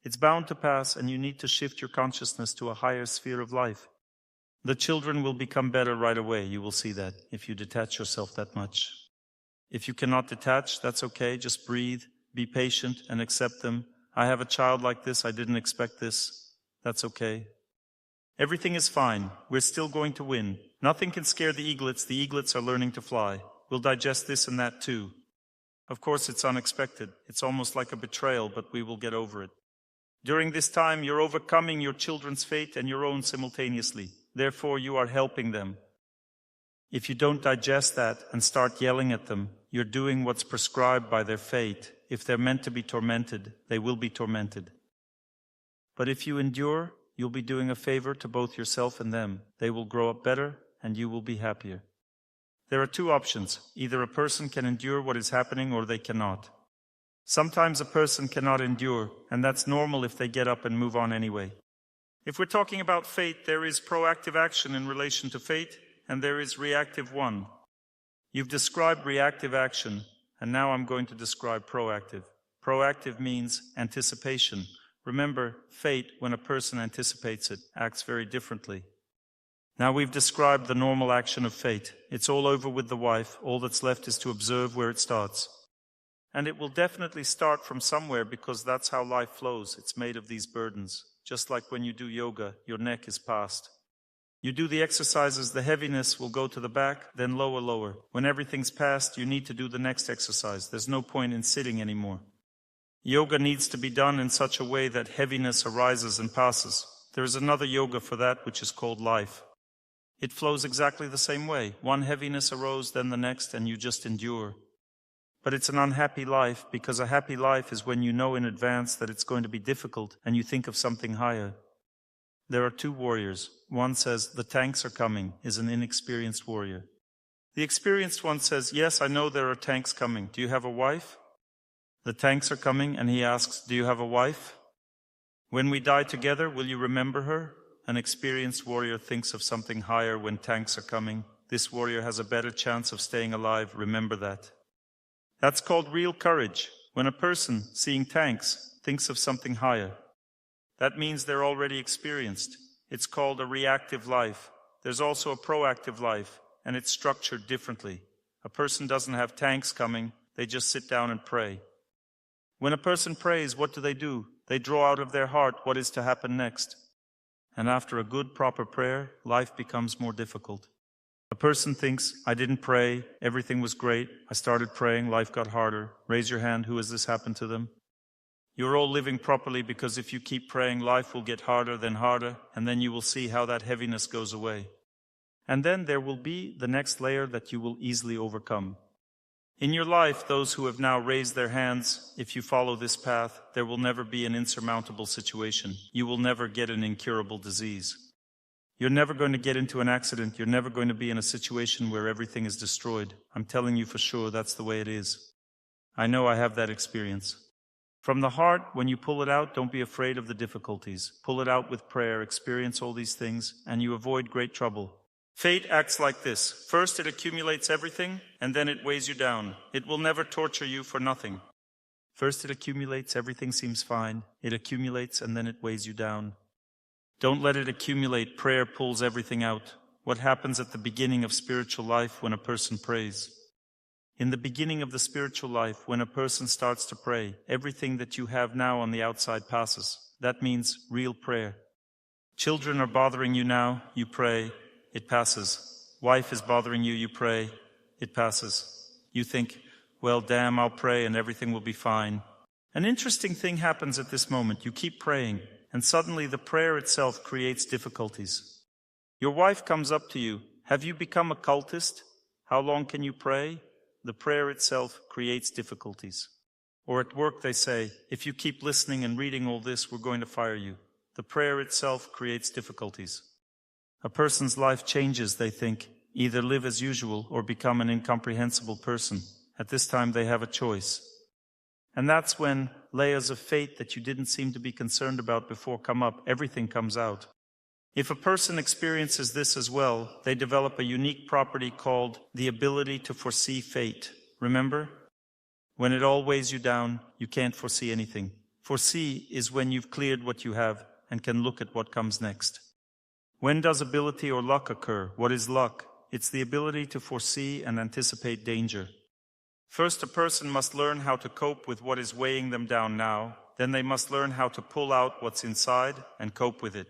It's bound to pass, and you need to shift your consciousness to a higher sphere of life. The children will become better right away. You will see that if you detach yourself that much. If you cannot detach, that's okay. Just breathe, be patient, and accept them. I have a child like this. I didn't expect this. That's okay. Everything is fine. We're still going to win. Nothing can scare the eaglets. The eaglets are learning to fly. We'll digest this and that too. Of course, it's unexpected. It's almost like a betrayal, but we will get over it. During this time, you're overcoming your children's fate and your own simultaneously. Therefore, you are helping them. If you don't digest that and start yelling at them, you're doing what's prescribed by their fate. If they're meant to be tormented, they will be tormented. But if you endure, you'll be doing a favor to both yourself and them. They will grow up better, and you will be happier. There are two options. Either a person can endure what is happening or they cannot. Sometimes a person cannot endure, and that's normal if they get up and move on anyway. If we're talking about fate, there is proactive action in relation to fate, and there is reactive one. You've described reactive action, and now I'm going to describe proactive. Proactive means anticipation. Remember, fate, when a person anticipates it, acts very differently. Now we've described the normal action of fate. It's all over with the wife. All that's left is to observe where it starts. And it will definitely start from somewhere because that's how life flows. It's made of these burdens. Just like when you do yoga, your neck is past. You do the exercises, the heaviness will go to the back, then lower, lower. When everything's past, you need to do the next exercise. There's no point in sitting anymore. Yoga needs to be done in such a way that heaviness arises and passes. There is another yoga for that, which is called life. It flows exactly the same way. One heaviness arose, then the next, and you just endure. But it's an unhappy life, because a happy life is when you know in advance that it's going to be difficult and you think of something higher. There are two warriors. One says, "The tanks are coming," is an inexperienced warrior. The experienced one says, "Yes, I know there are tanks coming. Do you have a wife?" The tanks are coming, and he asks, "Do you have a wife? When we die together, will you remember her?" An experienced warrior thinks of something higher when tanks are coming. This warrior has a better chance of staying alive. Remember that. That's called real courage. When a person, seeing tanks, thinks of something higher, that means they're already experienced. It's called a reactive life. There's also a proactive life, and it's structured differently. A person doesn't have tanks coming. They just sit down and pray. When a person prays, what do? They draw out of their heart what is to happen next. And after a good, proper prayer, life becomes more difficult. A person thinks, "I didn't pray, everything was great, I started praying, life got harder." Raise your hand, who has this happened to them? You're all living properly because if you keep praying, life will get harder, and then you will see how that heaviness goes away. And then there will be the next layer that you will easily overcome. In your life, those who have now raised their hands, if you follow this path, there will never be an insurmountable situation. You will never get an incurable disease. You're never going to get into an accident. You're never going to be in a situation where everything is destroyed. I'm telling you for sure that's the way it is. I know I have that experience. From the heart, when you pull it out, don't be afraid of the difficulties. Pull it out with prayer, experience all these things, and you avoid great trouble. Fate acts like this. First, it accumulates everything, and then it weighs you down. It will never torture you for nothing. First, it accumulates, everything seems fine. It accumulates, and then it weighs you down. Don't let it accumulate. Prayer pulls everything out. What happens at the beginning of spiritual life when a person prays? In the beginning of the spiritual life, when a person starts to pray, everything that you have now on the outside passes. That means real prayer. Children are bothering you now, you pray. It passes. Wife is bothering you, you pray. It passes. You think, "Well, damn, I'll pray and everything will be fine." An interesting thing happens at this moment. You keep praying, and suddenly the prayer itself creates difficulties. Your wife comes up to you. "Have you become a cultist? How long can you pray?" The prayer itself creates difficulties. Or at work they say, "If you keep listening and reading all this, we're going to fire you." The prayer itself creates difficulties. A person's life changes, they think, either live as usual or become an incomprehensible person. At this time they have a choice. And that's when layers of fate that you didn't seem to be concerned about before come up. Everything comes out. If a person experiences this as well, they develop a unique property called the ability to foresee fate. Remember? When it all weighs you down, you can't foresee anything. Foresee is when you've cleared what you have and can look at what comes next. When does ability or luck occur? What is luck? It's the ability to foresee and anticipate danger. First, a person must learn how to cope with what is weighing them down now. Then they must learn how to pull out what's inside and cope with it.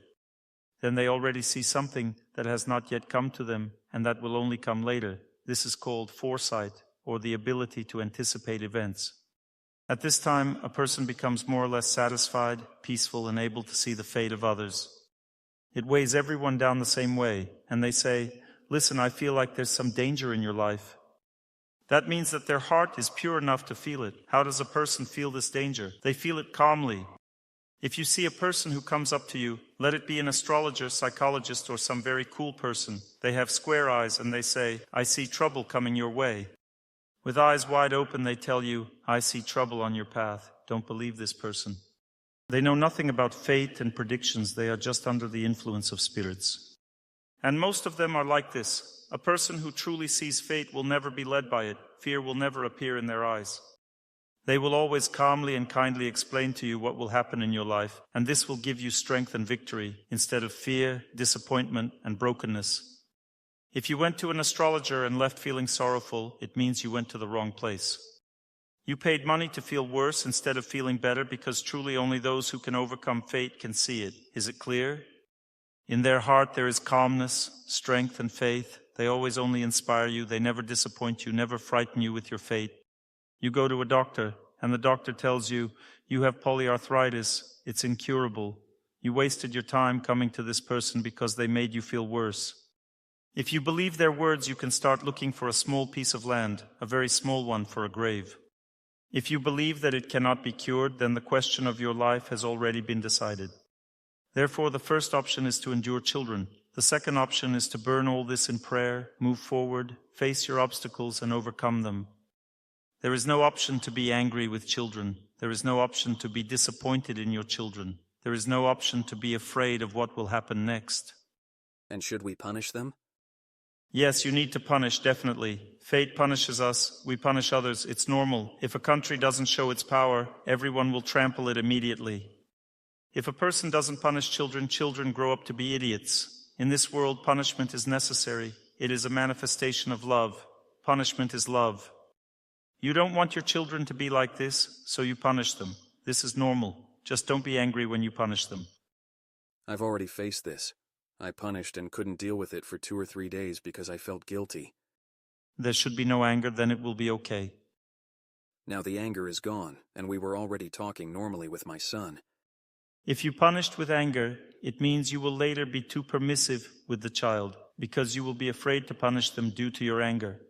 Then they already see something that has not yet come to them and that will only come later. This is called foresight, or the ability to anticipate events. At this time, a person becomes more or less satisfied, peaceful, and able to see the fate of others. It weighs everyone down the same way, and they say, "Listen, I feel like there's some danger in your life." That means that their heart is pure enough to feel it. How does a person feel this danger? They feel it calmly. If you see a person who comes up to you, let it be an astrologer, psychologist, or some very cool person, they have square eyes and they say, "I see trouble coming your way." With eyes wide open, they tell you, "I see trouble on your path." Don't believe this person. They know nothing about fate and predictions. They are just under the influence of spirits. And most of them are like this. A person who truly sees fate will never be led by it. Fear will never appear in their eyes. They will always calmly and kindly explain to you what will happen in your life, and this will give you strength and victory instead of fear, disappointment, and brokenness. If you went to an astrologer and left feeling sorrowful, it means you went to the wrong place. You paid money to feel worse instead of feeling better, because truly only those who can overcome fate can see it. Is it clear? In their heart there is calmness, strength, and faith. They always only inspire you. They never disappoint you, never frighten you with your fate. You go to a doctor, and the doctor tells you, "You have polyarthritis. It's incurable." You wasted your time coming to this person because they made you feel worse. If you believe their words, you can start looking for a small piece of land, a very small one, for a grave. If you believe that it cannot be cured, then the question of your life has already been decided. Therefore, the first option is to endure children. The second option is to burn all this in prayer, move forward, face your obstacles, and overcome them. There is no option to be angry with children. There is no option to be disappointed in your children. There is no option to be afraid of what will happen next. And should we punish them? Yes, you need to punish, definitely. Fate punishes us, we punish others. It's normal. If a country doesn't show its power, everyone will trample it immediately. If a person doesn't punish children, children grow up to be idiots. In this world, punishment is necessary. It is a manifestation of love. Punishment is love. You don't want your children to be like this, so you punish them. This is normal. Just don't be angry when you punish them. I've already faced this. I punished and couldn't deal with it for 2 or 3 days because I felt guilty. There should be no anger, then it will be okay. Now the anger is gone, and we were already talking normally with my son. If you punished with anger, it means you will later be too permissive with the child, because you will be afraid to punish them due to your anger.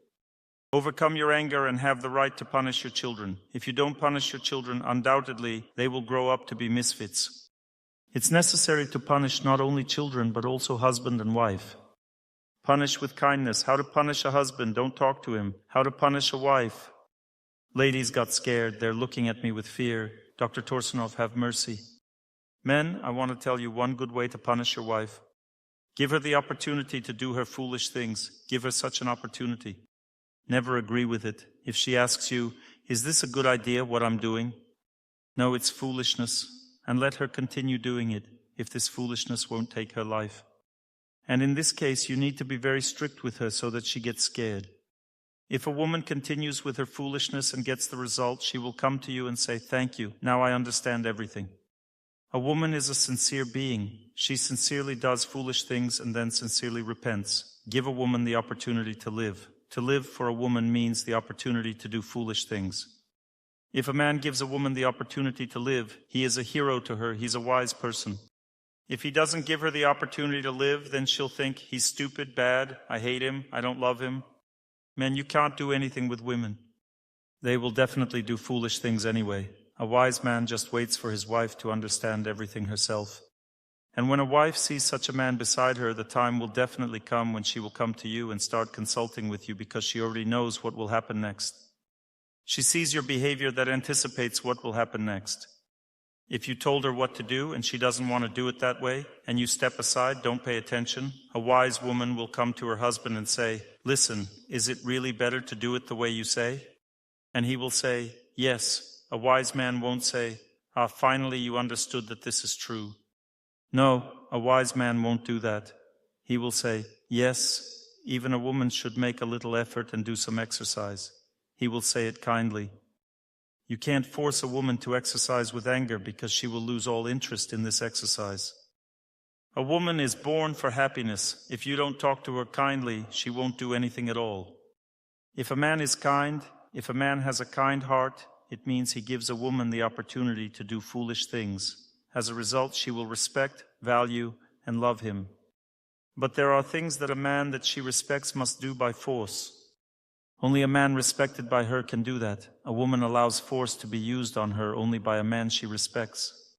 Overcome your anger and have the right to punish your children. If you don't punish your children, undoubtedly, they will grow up to be misfits. It's necessary to punish not only children, but also husband and wife. Punish with kindness. How to punish a husband? Don't talk to him. How to punish a wife? Ladies got scared. They're looking at me with fear. Dr. Torsunov, have mercy. Men, I want to tell you one good way to punish your wife. Give her the opportunity to do her foolish things. Give her such an opportunity. Never agree with it. If she asks you, "Is this a good idea, what I'm doing?" No, it's foolishness. And let her continue doing it, if this foolishness won't take her life. And in this case, you need to be very strict with her so that she gets scared. If a woman continues with her foolishness and gets the result, she will come to you and say, "Thank you, now I understand everything." A woman is a sincere being. She sincerely does foolish things and then sincerely repents. Give a woman the opportunity to live. To live for a woman means the opportunity to do foolish things. If a man gives a woman the opportunity to live, he is a hero to her, he's a wise person. If he doesn't give her the opportunity to live, then she'll think, "He's stupid, bad, I hate him, I don't love him." Men, you can't do anything with women. They will definitely do foolish things anyway. A wise man just waits for his wife to understand everything herself. And when a wife sees such a man beside her, the time will definitely come when she will come to you and start consulting with you, because she already knows what will happen next. She sees your behavior that anticipates what will happen next. If you told her what to do and she doesn't want to do it that way, and you step aside, don't pay attention, a wise woman will come to her husband and say, "Listen, is it really better to do it the way you say?" And he will say, "Yes." A wise man won't say, "Ah, finally you understood that this is true." No, a wise man won't do that. He will say, "Yes, even a woman should make a little effort and do some exercise." He will say it kindly. You can't force a woman to exercise with anger, because she will lose all interest in this exercise. A woman is born for happiness. If you don't talk to her kindly, she won't do anything at all. If a man is kind, if a man has a kind heart, it means he gives a woman the opportunity to do foolish things. As a result, she will respect, value, and love him. But there are things that a man that she respects must do by force. Only a man respected by her can do that. A woman allows force to be used on her only by a man she respects.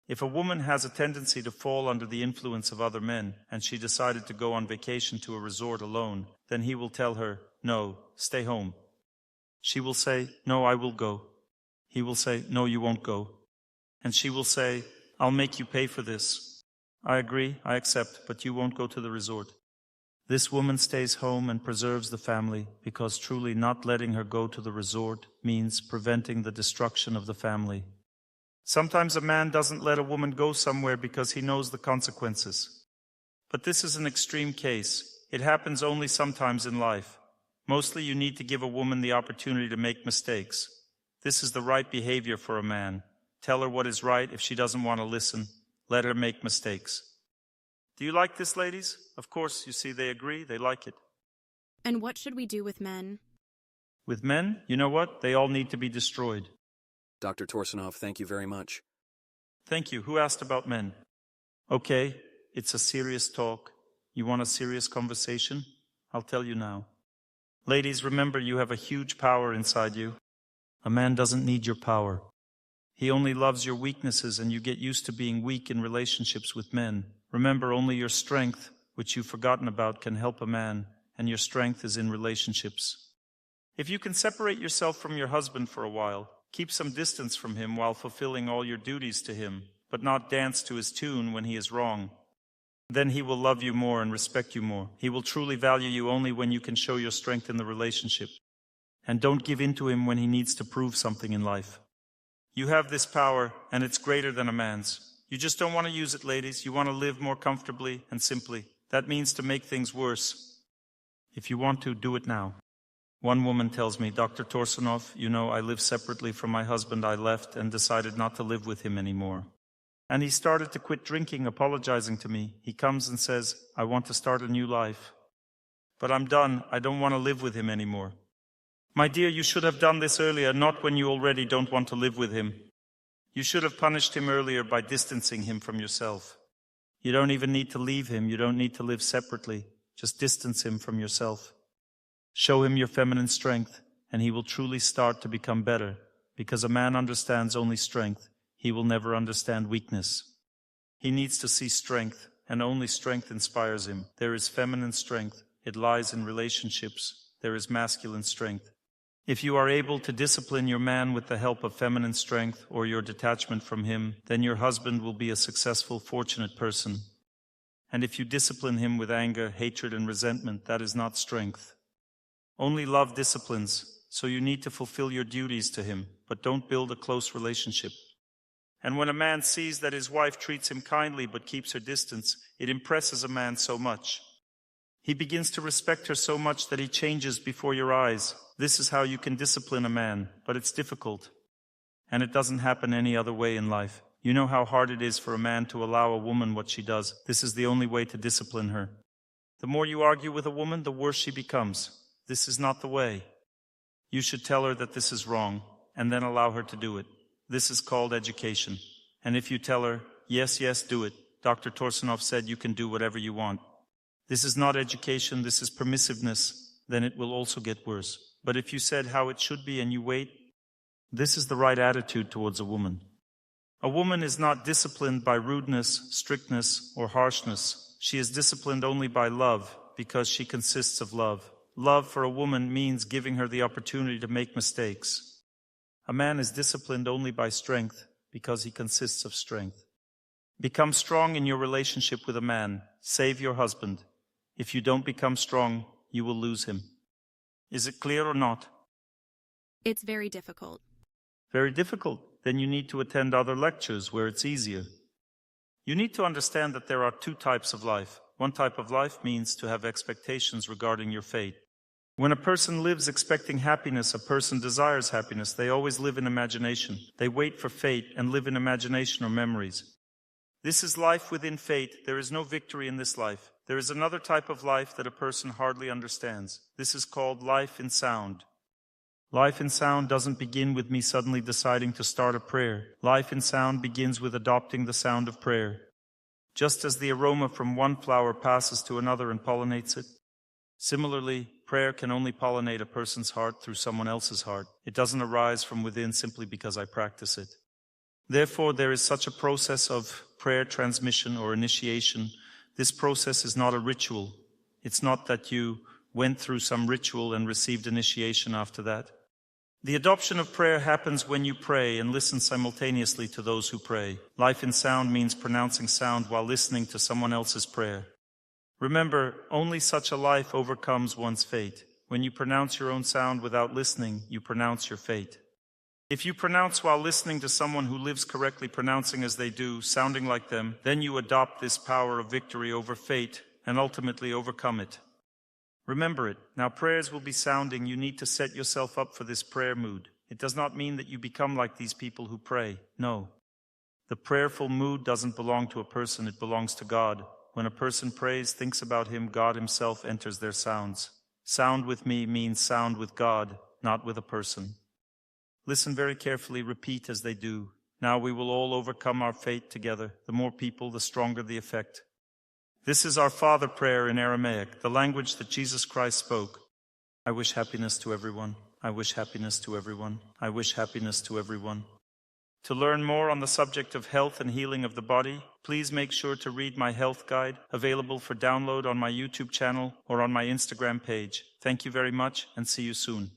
If a woman has a tendency to fall under the influence of other men, and she decided to go on vacation to a resort alone, then he will tell her, "No, stay home." She will say, "No, I will go." He will say, "No, you won't go." And she will say, "I'll make you pay for this." "I agree, I accept, but you won't go to the resort." This woman stays home and preserves the family, because truly not letting her go to the resort means preventing the destruction of the family. Sometimes a man doesn't let a woman go somewhere because he knows the consequences. But this is an extreme case. It happens only sometimes in life. Mostly you need to give a woman the opportunity to make mistakes. This is the right behavior for a man. Tell her what is right if she doesn't want to listen. Let her make mistakes. Do you like this, ladies? Of course, you see, they agree, they like it. And what should we do with men? With men, you know what? They all need to be destroyed. Dr. Torsunov, thank you very much. Thank you. Who asked about men? Okay, it's a serious talk. You want a serious conversation? I'll tell you now. Ladies, remember you have a huge power inside you. A man doesn't need your power. He only loves your weaknesses, and you get used to being weak in relationships with men. Remember, only your strength, which you've forgotten about, can help a man, and your strength is in relationships. If you can separate yourself from your husband for a while, keep some distance from him while fulfilling all your duties to him, but not dance to his tune when he is wrong, then he will love you more and respect you more. He will truly value you only when you can show your strength in the relationship. And don't give in to him when he needs to prove something in life. You have this power, and it's greater than a man's. You just don't want to use it, ladies. You want to live more comfortably and simply. That means to make things worse. If you want to, do it now. One woman tells me, "Dr. Torsunov, you know, I live separately from my husband. I left and decided not to live with him anymore. And he started to quit drinking, apologizing to me. He comes and says, 'I want to start a new life. But I'm done. I don't want to live with him anymore.' My dear, you should have done this earlier, not when you already don't want to live with him. You should have punished him earlier by distancing him from yourself. You don't even need to leave him. You don't need to live separately. Just distance him from yourself. Show him your feminine strength, and he will truly start to become better, because a man understands only strength. He will never understand weakness. He needs to see strength, and only strength inspires him. There is feminine strength. It lies in relationships. There is masculine strength. If you are able to discipline your man with the help of feminine strength or your detachment from him, then your husband will be a successful, fortunate person. And if you discipline him with anger, hatred, and resentment, that is not strength. Only love disciplines, so you need to fulfill your duties to him, but don't build a close relationship. And when a man sees that his wife treats him kindly but keeps her distance, it impresses a man so much. He begins to respect her so much that he changes before your eyes. This is how you can discipline a man, but it's difficult. And it doesn't happen any other way in life. You know how hard it is for a man to allow a woman what she does. This is the only way to discipline her. The more you argue with a woman, the worse she becomes. This is not the way. You should tell her that this is wrong, and then allow her to do it. This is called education. And if you tell her, yes, yes, do it. Dr. Torsunov said you can do whatever you want. This is not education, this is permissiveness. Then it will also get worse. But if you said how it should be and you wait, this is the right attitude towards a woman. A woman is not disciplined by rudeness, strictness, or harshness. She is disciplined only by love, because she consists of love. Love for a woman means giving her the opportunity to make mistakes. A man is disciplined only by strength, because he consists of strength. Become strong in your relationship with a man. Save your husband. If you don't become strong, you will lose him. Is it clear or not? It's very difficult. Very difficult. Then you need to attend other lectures where it's easier. You need to understand that there are two types of life. One type of life means to have expectations regarding your fate. When a person lives expecting happiness, a person desires happiness. They always live in imagination. They wait for fate and live in imagination or memories. This is life within fate. There is no victory in this life. There is another type of life that a person hardly understands. This is called life in sound. Life in sound doesn't begin with me suddenly deciding to start a prayer. Life in sound begins with adopting the sound of prayer. Just as the aroma from one flower passes to another and pollinates it, similarly, prayer can only pollinate a person's heart through someone else's heart. It doesn't arise from within simply because I practice it. Therefore, there is such a process of prayer transmission or initiation. This process is not a ritual. It's not that you went through some ritual and received initiation after that. The adoption of prayer happens when you pray and listen simultaneously to those who pray. Life in sound means pronouncing sound while listening to someone else's prayer. Remember, only such a life overcomes one's fate. When you pronounce your own sound without listening, you pronounce your fate. If you pronounce while listening to someone who lives correctly, pronouncing as they do, sounding like them, then you adopt this power of victory over fate and ultimately overcome it. Remember it. Now prayers will be sounding. You need to set yourself up for this prayer mood. It does not mean that you become like these people who pray. No. The prayerful mood doesn't belong to a person. It belongs to God. When a person prays, thinks about Him, God Himself enters their sounds. Sound with me means sound with God, not with a person. Listen very carefully, repeat as they do. Now we will all overcome our fate together. The more people, the stronger the effect. This is our Father prayer in Aramaic, the language that Jesus Christ spoke. I wish happiness to everyone. I wish happiness to everyone. I wish happiness to everyone. To learn more on the subject of health and healing of the body, please make sure to read my health guide, available for download on my YouTube channel or on my Instagram page. Thank you very much and see you soon.